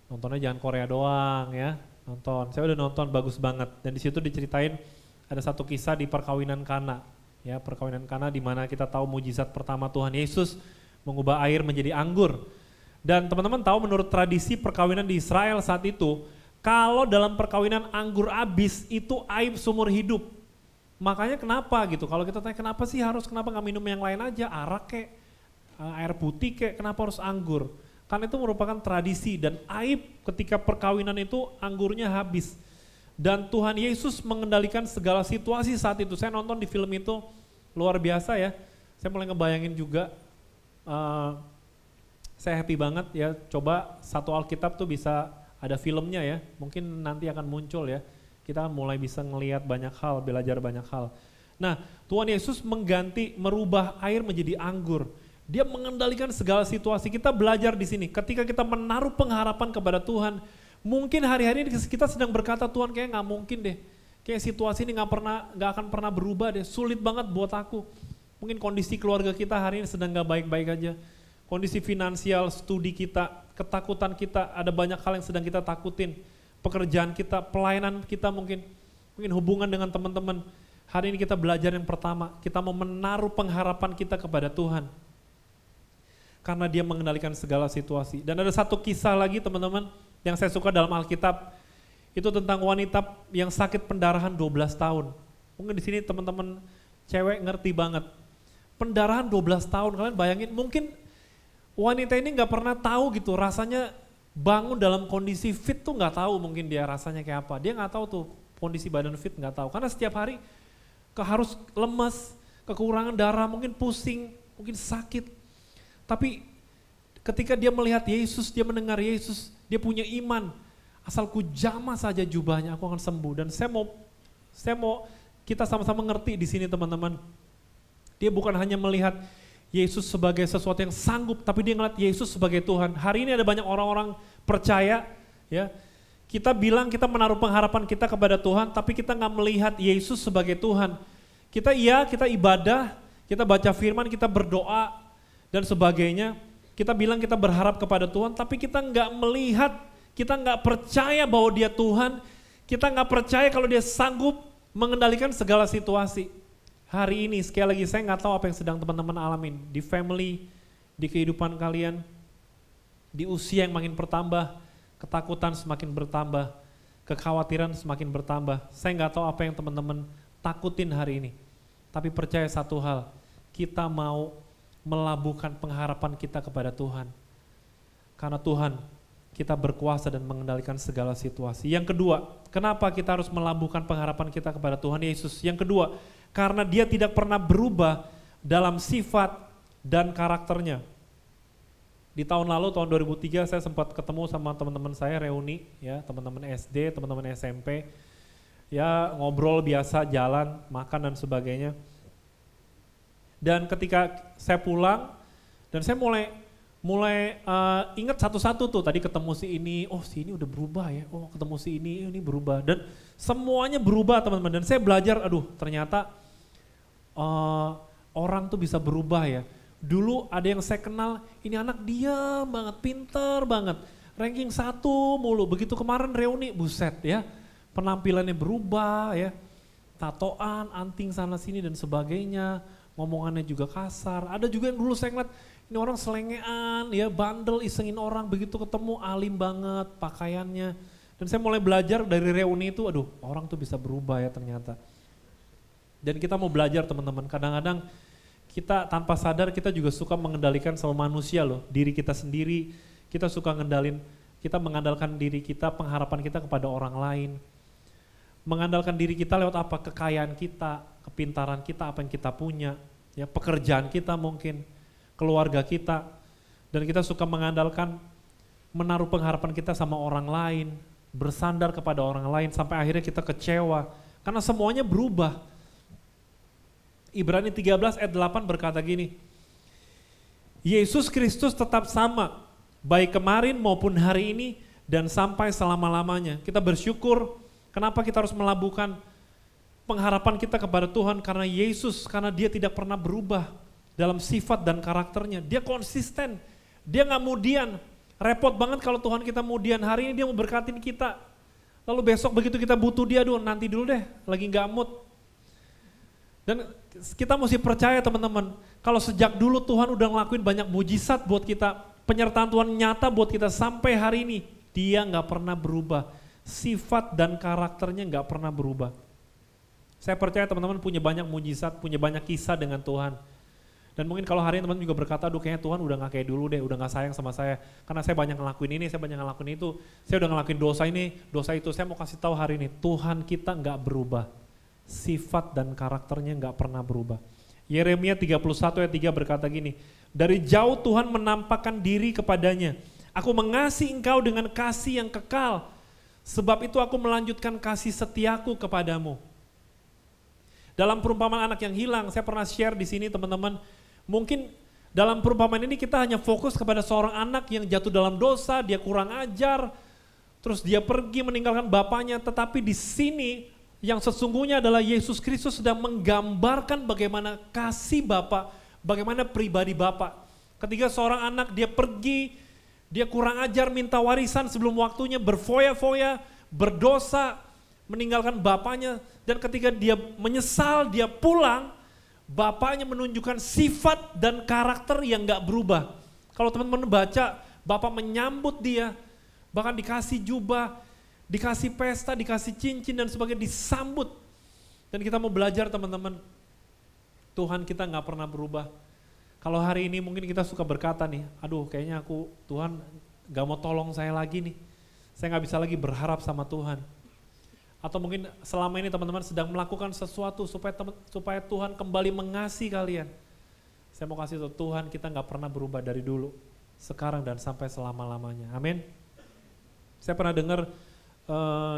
[SPEAKER 5] Nontonnya jangan Korea doang ya. Nonton, saya udah nonton, bagus banget. Dan di situ diceritain ada satu kisah di perkawinan Kana. Ya, perkawinan Kana di mana kita tahu mujizat pertama Tuhan Yesus mengubah air menjadi anggur. Dan teman-teman tahu menurut tradisi perkawinan di Israel saat itu, kalau dalam perkawinan anggur habis itu aib seumur hidup. Makanya kenapa gitu, kalau kita tanya kenapa sih kenapa nggak minum yang lain aja, arak kek, air putih kek, kenapa harus anggur? Karena itu merupakan tradisi dan aib ketika perkawinan itu anggurnya habis. Dan Tuhan Yesus mengendalikan segala situasi saat itu. Saya nonton di film itu luar biasa ya. Saya mulai ngebayangin juga, saya happy banget ya. Coba satu Alkitab tuh bisa ada filmnya ya. Mungkin nanti akan muncul ya. Kita mulai bisa ngelihat banyak hal, belajar banyak hal. Nah, Tuhan Yesus merubah air menjadi anggur. Dia mengendalikan segala situasi. Kita belajar di sini. Ketika kita menaruh pengharapan kepada Tuhan, mungkin hari-hari ini kita sedang berkata, Tuhan kayak nggak mungkin deh, kayak situasi ini nggak akan pernah berubah deh, sulit banget buat aku. Mungkin kondisi keluarga kita hari ini sedang nggak baik-baik aja, kondisi finansial, studi kita, ketakutan kita, ada banyak hal yang sedang kita takutin, pekerjaan kita, pelayanan kita mungkin hubungan dengan teman-teman. Hari ini kita belajar yang pertama, kita mau menaruh pengharapan kita kepada Tuhan. Karena dia mengendalikan segala situasi. Dan ada satu kisah lagi teman-teman, yang saya suka dalam Alkitab, itu tentang wanita yang sakit pendarahan 12 tahun. Mungkin di sini teman-teman cewek ngerti banget. Pendarahan 12 tahun, kalian bayangin mungkin wanita ini gak pernah tahu gitu, rasanya bangun dalam kondisi fit tuh gak tahu mungkin dia rasanya kayak apa. Dia gak tahu tuh kondisi badan fit, gak tahu. Karena setiap hari harus lemas, kekurangan darah, mungkin pusing, mungkin sakit. Tapi ketika dia melihat Yesus, dia mendengar Yesus, dia punya iman, asal ku jamah saja jubahnya aku akan sembuh. Dan saya mau kita sama-sama ngerti di sini teman-teman. Dia bukan hanya melihat Yesus sebagai sesuatu yang sanggup, tapi dia ngeliat Yesus sebagai Tuhan. Hari ini ada banyak orang-orang percaya, ya. Kita bilang kita menaruh pengharapan kita kepada Tuhan, tapi kita nggak melihat Yesus sebagai Tuhan. Kita ibadah, kita baca firman, kita berdoa dan sebagainya. Kita bilang kita berharap kepada Tuhan, tapi kita nggak melihat, kita nggak percaya bahwa dia Tuhan, kita nggak percaya kalau dia sanggup mengendalikan segala situasi. Hari ini sekali lagi saya nggak tahu apa yang sedang teman-teman alamin di family, di kehidupan kalian, di usia yang makin bertambah, ketakutan semakin bertambah, kekhawatiran semakin bertambah. Saya nggak tahu apa yang teman-teman takutin hari ini. Tapi percaya satu hal, kita mau melabuhkan pengharapan kita kepada Tuhan. Karena Tuhan, kita berkuasa dan mengendalikan segala situasi. Yang kedua, kenapa kita harus melabuhkan pengharapan kita kepada Tuhan Yesus? Yang kedua, karena Dia tidak pernah berubah dalam sifat dan karakternya. Di tahun lalu, tahun 2003, saya sempat ketemu sama teman-teman saya, reuni, ya, teman-teman SD, teman-teman SMP, ya ngobrol biasa, jalan, makan dan sebagainya. Dan ketika saya pulang, dan saya mulai ingat satu-satu tuh, tadi ketemu si ini, oh si ini udah berubah ya, oh ketemu si ini berubah, dan semuanya berubah teman-teman. Dan saya belajar, aduh ternyata orang tuh bisa berubah ya. Dulu ada yang saya kenal, ini anak diam banget, pinter banget, ranking 1 mulu, begitu kemarin reuni, buset ya, penampilannya berubah ya, tatoan, anting sana sini dan sebagainya, ngomongannya juga kasar. Ada juga yang dulu saya ngeliat, ini orang selengean, ya bandel, isengin orang, begitu ketemu alim banget pakaiannya. Dan saya mulai belajar dari reuni itu, aduh orang tuh bisa berubah ya ternyata. Dan kita mau belajar teman-teman, kadang-kadang kita tanpa sadar kita juga suka mengendalikan sama manusia loh, diri kita sendiri, kita suka kita mengandalkan diri kita, pengharapan kita kepada orang lain. Mengandalkan diri kita lewat apa? Kekayaan kita, kepintaran kita, apa yang kita punya, ya pekerjaan kita mungkin, keluarga kita, dan kita suka mengandalkan, menaruh pengharapan kita sama orang lain, bersandar kepada orang lain, sampai akhirnya kita kecewa, karena semuanya berubah. Ibrani 13 ayat 8 berkata gini, Yesus Kristus tetap sama, baik kemarin maupun hari ini, dan sampai selama-lamanya. Kita bersyukur, kenapa kita harus melabuhkan pengharapan kita kepada Tuhan, karena Yesus, karena Dia tidak pernah berubah dalam sifat dan karakternya. Dia konsisten, Dia gak mudian. Repot banget kalau Tuhan kita mudian, hari ini Dia mau berkatin kita. Lalu besok begitu kita butuh Dia, nanti dulu deh, lagi gak mood. Dan kita mesti percaya teman-teman, kalau sejak dulu Tuhan udah ngelakuin banyak mujizat buat kita, penyertaan Tuhan nyata buat kita sampai hari ini, Dia gak pernah berubah. Sifat dan karakternya gak pernah berubah. Saya percaya teman-teman punya banyak mujizat, punya banyak kisah dengan Tuhan. Dan mungkin kalau hari ini teman-teman juga berkata, aduh kayaknya Tuhan udah gak kayak dulu deh, udah gak sayang sama saya. Karena saya banyak ngelakuin ini, saya banyak ngelakuin itu, saya udah ngelakuin dosa ini, dosa itu. Saya mau kasih tahu hari ini, Tuhan kita gak berubah. Sifat dan karakternya gak pernah berubah. Yeremia 31 ayat 3 berkata gini, dari jauh Tuhan menampakkan diri kepadanya, aku mengasihi engkau dengan kasih yang kekal, sebab itu aku melanjutkan kasih setiaku kepadamu. Dalam perumpamaan anak yang hilang, saya pernah share di sini teman-teman, mungkin dalam perumpamaan ini kita hanya fokus kepada seorang anak yang jatuh dalam dosa, dia kurang ajar, terus dia pergi meninggalkan bapaknya, tetapi di sini yang sesungguhnya adalah Yesus Kristus sedang menggambarkan bagaimana kasih Bapa, bagaimana pribadi Bapa. Ketika seorang anak dia pergi, dia kurang ajar, minta warisan sebelum waktunya, berfoya-foya, berdosa, meninggalkan bapaknya, dan ketika dia menyesal, dia pulang, bapaknya menunjukkan sifat dan karakter yang gak berubah. Kalau teman-teman baca, bapak menyambut dia, bahkan dikasih jubah, dikasih pesta, dikasih cincin dan sebagainya, disambut. Dan kita mau belajar teman-teman, Tuhan kita gak pernah berubah. Kalau hari ini mungkin kita suka berkata nih, aduh kayaknya Tuhan gak mau tolong saya lagi nih. Saya gak bisa lagi berharap sama Tuhan. Atau mungkin selama ini teman-teman sedang melakukan sesuatu supaya Tuhan kembali mengasihi kalian. Saya mau kasih tahu Tuhan kita gak pernah berubah dari dulu, sekarang dan sampai selama-lamanya. Amin. Saya pernah dengar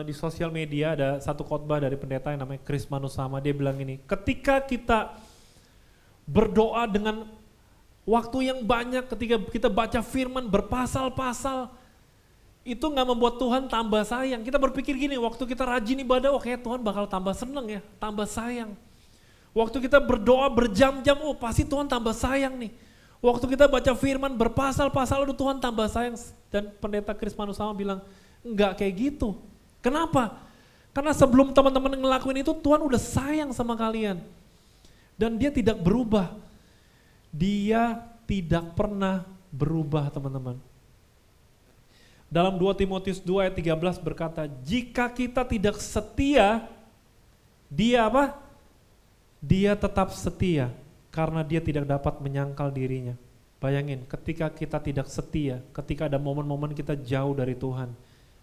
[SPEAKER 5] di sosial media ada satu khotbah dari pendeta yang namanya Chris Manusama, dia bilang ini, ketika kita berdoa dengan waktu yang banyak, ketika kita baca firman berpasal-pasal, itu gak membuat Tuhan tambah sayang. Kita berpikir gini, waktu kita rajin ibadah, oh kayak Tuhan bakal tambah seneng ya, tambah sayang. Waktu kita berdoa berjam-jam, oh pasti Tuhan tambah sayang nih. Waktu kita baca firman berpasal-pasal, aduh Tuhan tambah sayang. Dan pendeta Chris Manusama bilang, enggak kayak gitu. Kenapa? Karena sebelum teman-teman ngelakuin itu, Tuhan udah sayang sama kalian. Dan dia tidak berubah. Dia tidak pernah berubah, teman-teman. Dalam 2 Timotius 2 ayat 13 berkata, jika kita tidak setia, dia apa? Dia tetap setia karena dia tidak dapat menyangkal dirinya. Bayangin, ketika kita tidak setia, ketika ada momen-momen kita jauh dari Tuhan,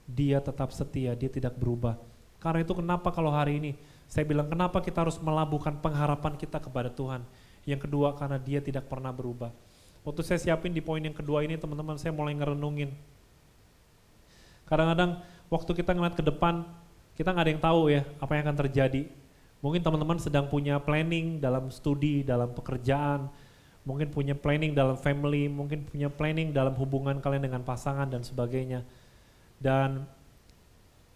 [SPEAKER 5] dia tetap setia, dia tidak berubah. Karena itu kenapa kalau hari ini, saya bilang kenapa kita harus melabuhkan pengharapan kita kepada Tuhan. Yang kedua, karena dia tidak pernah berubah. Waktu saya siapin di poin yang kedua ini, teman-teman, saya mulai ngerenungin. Kadang-kadang waktu kita ngeliat ke depan, kita nggak ada yang tahu ya apa yang akan terjadi. Mungkin teman-teman sedang punya planning dalam studi, dalam pekerjaan, mungkin punya planning dalam family, mungkin punya planning dalam hubungan kalian dengan pasangan dan sebagainya. Dan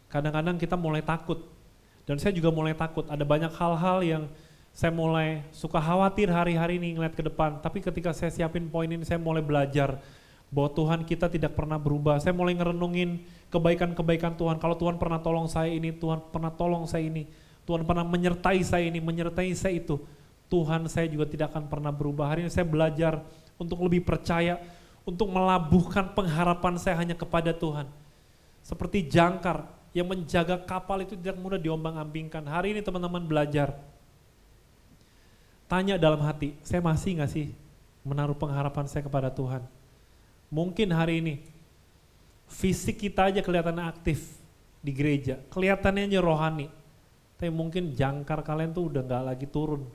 [SPEAKER 5] kadang-kadang kita mulai takut, dan saya juga mulai takut. Ada banyak hal-hal yang saya mulai suka khawatir hari-hari ini ngeliat ke depan, tapi ketika saya siapin poin ini, saya mulai belajar bahwa Tuhan kita tidak pernah berubah. Saya mulai ngerenungin kebaikan-kebaikan Tuhan. Kalau Tuhan pernah tolong saya ini, Tuhan pernah tolong saya ini, Tuhan pernah menyertai saya ini, menyertai saya itu. Tuhan saya juga tidak akan pernah berubah. Hari ini saya belajar untuk lebih percaya, untuk melabuhkan pengharapan saya hanya kepada Tuhan. Seperti jangkar yang menjaga kapal itu tidak mudah diombang-ambingkan. Hari ini teman-teman belajar. Tanya dalam hati, saya masih nggak sih menaruh pengharapan saya kepada Tuhan? Mungkin hari ini fisik kita aja kelihatannya aktif di gereja, kelihatannya aja rohani. Tapi mungkin jangkar kalian tuh udah gak lagi turun.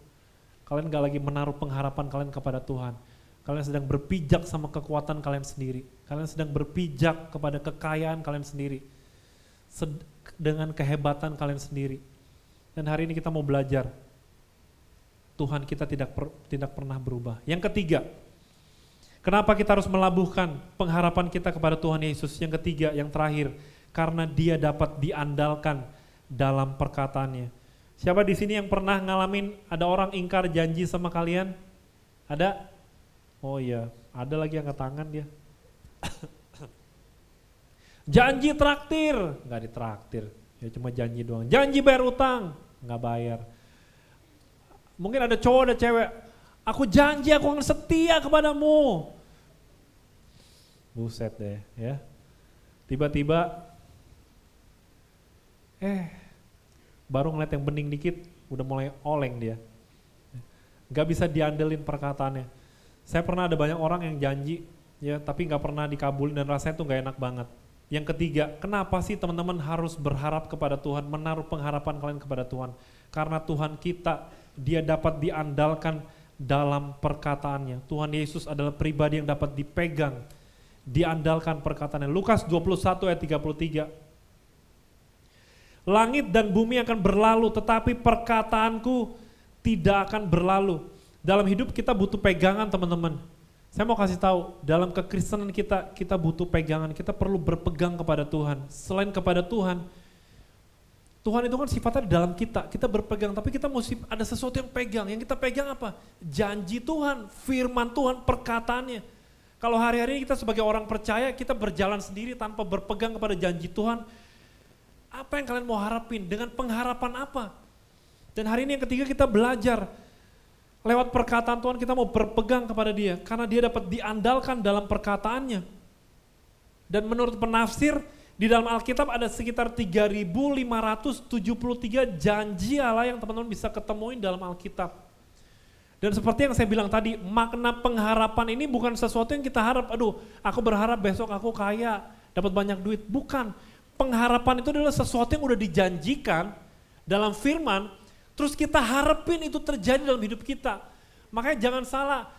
[SPEAKER 5] Kalian gak lagi menaruh pengharapan kalian kepada Tuhan. Kalian sedang berpijak sama kekuatan kalian sendiri. Kalian sedang berpijak kepada kekayaan kalian sendiri. Dengan kehebatan kalian sendiri. Dan hari ini kita mau belajar. Tuhan kita tidak pernah berubah. Yang ketiga, kenapa kita harus melabuhkan pengharapan kita kepada Tuhan Yesus? Yang ketiga, yang terakhir, karena dia dapat diandalkan dalam perkataannya. Siapa di sini yang pernah ngalamin ada orang ingkar janji sama kalian? Ada? Oh iya, ada lagi angkat tangan dia. Janji traktir, nggak ditraktir, ya cuma janji doang. Janji bayar utang, nggak bayar. Mungkin ada cowok, ada cewek, aku janji aku akan setia kepadamu. Buset deh ya. Tiba-tiba baru ngeliat yang bening dikit udah mulai oleng dia. Gak bisa diandelin perkataannya. Saya pernah ada banyak orang yang janji ya tapi gak pernah dikabulin dan rasanya tuh gak enak banget. Yang ketiga, kenapa sih teman-teman harus berharap kepada Tuhan, menaruh pengharapan kalian kepada Tuhan? Karena Tuhan kita, dia dapat diandalkan dalam perkataannya. Tuhan Yesus adalah pribadi yang dapat dipegang, diandalkan perkataannya. Lukas 21 ayat 33. Langit dan bumi akan berlalu, tetapi perkataanku tidak akan berlalu. Dalam hidup kita butuh pegangan, teman-teman. Saya mau kasih tahu, dalam kekristenan kita butuh pegangan, kita perlu berpegang kepada Tuhan. Selain kepada Tuhan, Tuhan itu kan sifatnya di dalam kita berpegang, tapi kita mesti ada sesuatu yang pegang. Yang kita pegang apa? Janji Tuhan, firman Tuhan, perkataannya. Kalau hari-hari kita sebagai orang percaya, kita berjalan sendiri tanpa berpegang kepada janji Tuhan, apa yang kalian mau harapin? Dengan pengharapan apa? Dan hari ini yang ketiga kita belajar. Lewat perkataan Tuhan kita mau berpegang kepada dia. Karena dia dapat diandalkan dalam perkataannya. Dan menurut penafsir, di dalam Alkitab ada sekitar 3.573 janji Allah yang teman-teman bisa ketemuin dalam Alkitab. Dan seperti yang saya bilang tadi, makna pengharapan ini bukan sesuatu yang kita harap, aduh aku berharap besok aku kaya, dapat banyak duit. Bukan. Pengharapan itu adalah sesuatu yang udah dijanjikan dalam firman, terus kita harapin itu terjadi dalam hidup kita. Makanya jangan salah,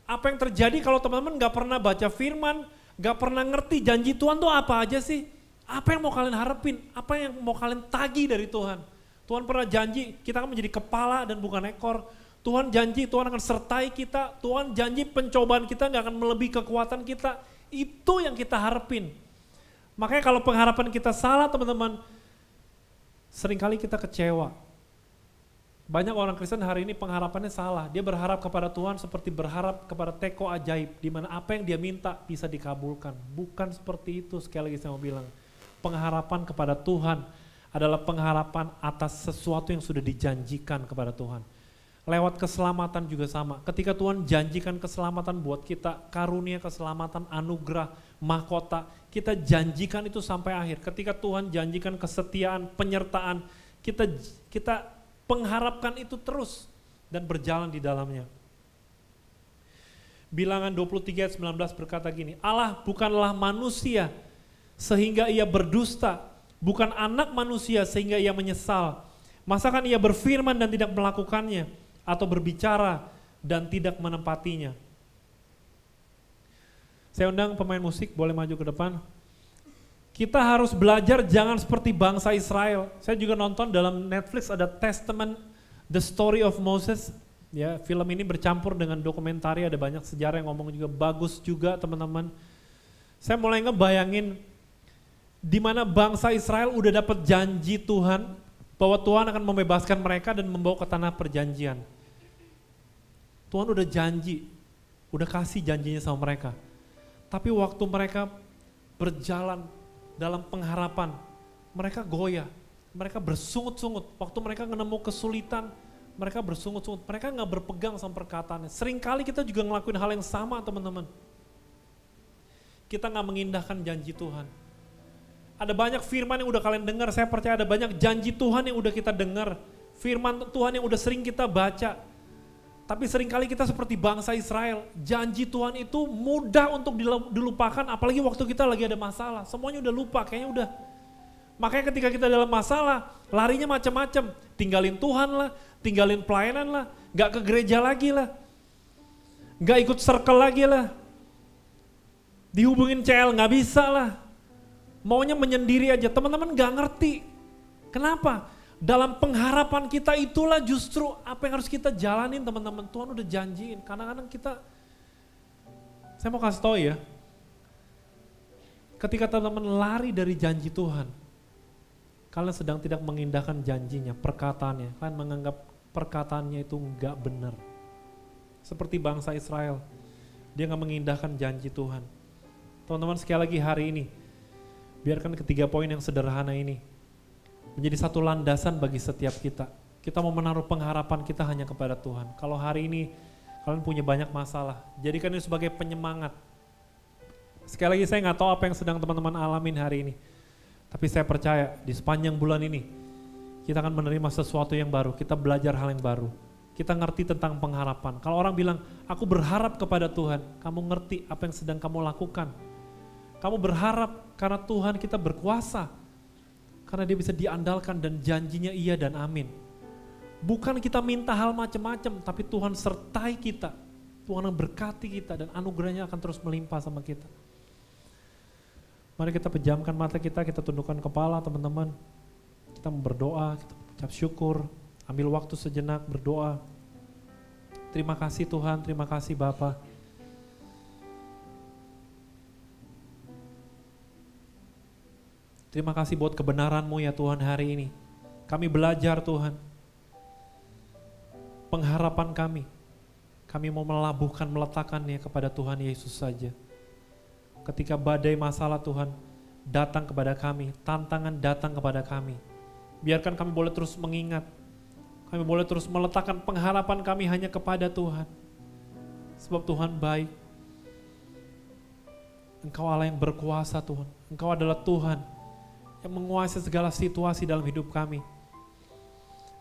[SPEAKER 5] apa yang terjadi kalau teman-teman gak pernah baca firman, gak pernah ngerti janji Tuhan tuh apa aja sih? Apa yang mau kalian harapin? Apa yang mau kalian tagih dari Tuhan? Tuhan pernah janji kita akan menjadi kepala dan bukan ekor. Tuhan janji Tuhan akan sertai kita. Tuhan janji pencobaan kita gak akan melebihi kekuatan kita. Itu yang kita harapin. Makanya kalau pengharapan kita salah teman-teman, seringkali kita kecewa. Banyak orang Kristen hari ini pengharapannya salah. Dia berharap kepada Tuhan seperti berharap kepada teko ajaib, di mana apa yang dia minta bisa dikabulkan. Bukan seperti itu, sekali lagi saya mau bilang. Pengharapan kepada Tuhan adalah pengharapan atas sesuatu yang sudah dijanjikan kepada Tuhan. Lewat keselamatan juga sama. Ketika Tuhan janjikan keselamatan buat kita, karunia keselamatan, anugerah, mahkota, kita janjikan itu sampai akhir. Ketika Tuhan janjikan kesetiaan, penyertaan, kita pengharapkan itu terus dan berjalan di dalamnya. Bilangan 23 ayat 19 berkata gini, Allah bukanlah manusia sehingga ia berdusta, bukan anak manusia sehingga ia menyesal. Masakan ia berfirman dan tidak melakukannya, atau berbicara dan tidak menempatinya. Saya undang pemain musik, boleh maju ke depan. Kita harus belajar jangan seperti bangsa Israel. Saya juga nonton dalam Netflix ada Testament, The Story of Moses. Ya, film ini bercampur dengan dokumentari, ada banyak sejarah yang ngomong juga, bagus juga teman-teman. Saya mulai ngebayangin di mana bangsa Israel udah dapat janji Tuhan bahwa Tuhan akan membebaskan mereka dan membawa ke tanah perjanjian. Tuhan udah janji, udah kasih janjinya sama mereka. Tapi waktu mereka berjalan dalam pengharapan, mereka goyah, mereka bersungut-sungut. Waktu mereka nemu kesulitan, mereka bersungut-sungut. Mereka gak berpegang sama perkataannya. Seringkali kita juga ngelakuin hal yang sama teman-teman. Kita gak mengindahkan janji Tuhan. Ada banyak firman yang udah kalian dengar, saya percaya ada banyak janji Tuhan yang udah kita dengar. Firman Tuhan yang udah sering kita baca. Tapi seringkali kita seperti bangsa Israel, janji Tuhan itu mudah untuk dilupakan, apalagi waktu kita lagi ada masalah. Semuanya udah lupa, kayaknya udah. Makanya ketika kita dalam masalah, larinya macam-macam. Tinggalin Tuhan lah, tinggalin pelayanan lah, gak ke gereja lagi lah. Gak ikut circle lagi lah. Dihubungin CL gak bisa lah. Maunya menyendiri aja, teman-teman gak ngerti. Kenapa? Dalam pengharapan kita itulah justru apa yang harus kita jalanin teman-teman. Tuhan udah janjiin, kadang-kadang kita, saya mau kasih tahu ya, ketika teman-teman lari dari janji Tuhan, kalian sedang tidak mengindahkan janjinya, perkataannya, kalian menganggap perkataannya itu enggak benar. Seperti bangsa Israel, dia enggak mengindahkan janji Tuhan. Teman-teman sekali lagi hari ini, biarkan ketiga poin yang sederhana ini menjadi satu landasan bagi setiap kita. Kita mau menaruh pengharapan kita hanya kepada Tuhan. Kalau hari ini kalian punya banyak masalah, jadikan ini sebagai penyemangat. Sekali lagi saya nggak tahu apa yang sedang teman-teman alamin hari ini. Tapi saya percaya di sepanjang bulan ini, kita akan menerima sesuatu yang baru, kita belajar hal yang baru. Kita ngerti tentang pengharapan. Kalau orang bilang, aku berharap kepada Tuhan, kamu ngerti apa yang sedang kamu lakukan. Kamu berharap karena Tuhan kita berkuasa. Karena dia bisa diandalkan dan janjinya iya dan amin. Bukan kita minta hal macam-macam, tapi Tuhan sertai kita. Tuhan berkati kita dan anugerahnya akan terus melimpah sama kita. Mari kita pejamkan mata kita tundukkan kepala teman-teman. Kita berdoa, kita ucap syukur, ambil waktu sejenak berdoa. Terima kasih Tuhan, terima kasih Bapa. Terima kasih buat kebenaran-Mu ya Tuhan hari ini. Kami belajar Tuhan. Pengharapan kami mau meletakkannya kepada Tuhan Yesus saja. Ketika badai masalah Tuhan datang kepada kami, tantangan datang kepada kami. Biarkan kami boleh terus mengingat, kami boleh terus meletakkan pengharapan kami hanya kepada Tuhan. Sebab Tuhan baik. Engkau Allah yang berkuasa Tuhan. Engkau adalah Tuhan yang menguasai segala situasi dalam hidup kami.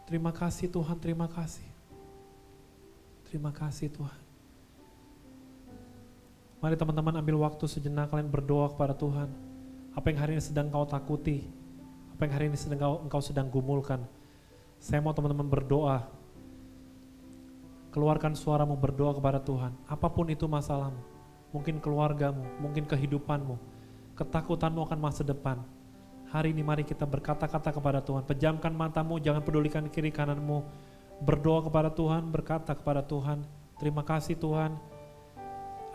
[SPEAKER 5] Terima kasih Tuhan, terima kasih. Terima kasih Tuhan. Mari teman-teman ambil waktu sejenak kalian berdoa kepada Tuhan. Apa yang hari ini sedang kau takuti, apa yang hari ini engkau sedang gumulkan. Saya mau teman-teman berdoa. Keluarkan suaramu berdoa kepada Tuhan. Apapun itu masalahmu, mungkin keluargamu, mungkin kehidupanmu, ketakutanmu akan masa depan. Hari ini mari kita berkata-kata kepada Tuhan. Pejamkan matamu, jangan pedulikan kiri kananmu. Berdoa kepada Tuhan, berkata kepada Tuhan, terima kasih Tuhan.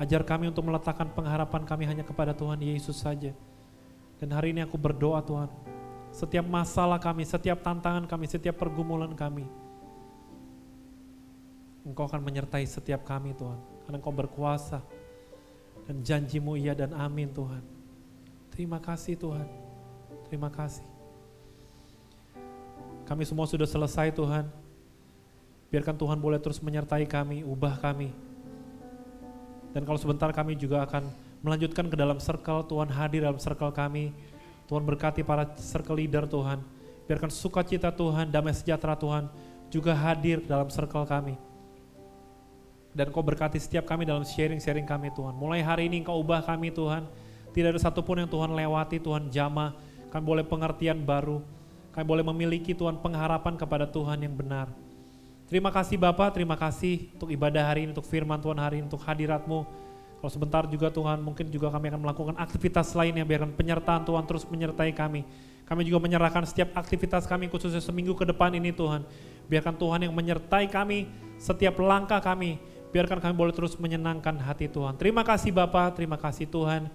[SPEAKER 5] Ajar kami untuk meletakkan pengharapan kami hanya kepada Tuhan Yesus saja. Dan hari ini aku berdoa Tuhan, setiap masalah kami, setiap tantangan kami, setiap pergumulan kami, Engkau akan menyertai setiap kami Tuhan. Karena Engkau berkuasa dan janjimu iya dan amin Tuhan. Terima kasih Tuhan. Terima kasih. Kami semua sudah selesai Tuhan. Biarkan Tuhan boleh terus menyertai kami, ubah kami. Dan kalau sebentar kami juga akan melanjutkan ke dalam circle, Tuhan hadir dalam circle kami. Tuhan berkati para circle leader Tuhan. Biarkan sukacita Tuhan, damai sejahtera Tuhan juga hadir dalam circle kami. Dan Kau berkati setiap kami dalam sharing-sharing kami Tuhan. Mulai hari ini Engkau ubah kami Tuhan. Tidak ada satupun yang Tuhan lewati, Tuhan jamah. Kami boleh pengertian baru. Kami boleh memiliki Tuhan pengharapan kepada Tuhan yang benar. Terima kasih Bapa, terima kasih untuk ibadah hari ini, untuk firman Tuhan hari ini, untuk hadirat-Mu. Kalau sebentar juga Tuhan, mungkin juga kami akan melakukan aktivitas lainnya, biarkan penyertaan Tuhan terus menyertai kami. Kami juga menyerahkan setiap aktivitas kami khususnya seminggu ke depan ini Tuhan. Biarkan Tuhan yang menyertai kami setiap langkah kami. Biarkan kami boleh terus menyenangkan hati Tuhan. Terima kasih Bapa, terima kasih Tuhan.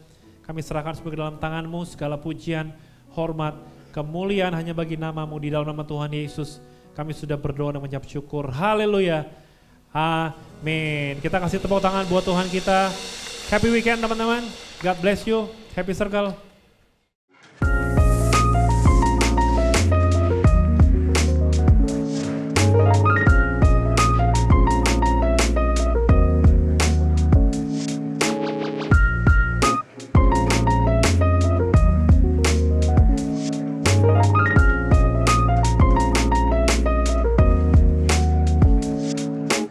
[SPEAKER 5] Kami serahkan semua ke dalam tangan-Mu, segala pujian, hormat, kemuliaan hanya bagi nama-Mu di dalam nama Tuhan Yesus. Kami sudah berdoa dan mengucap syukur. Haleluya. Amin. Kita kasih tepuk tangan buat Tuhan kita. Happy weekend teman-teman. God bless you. Happy circle.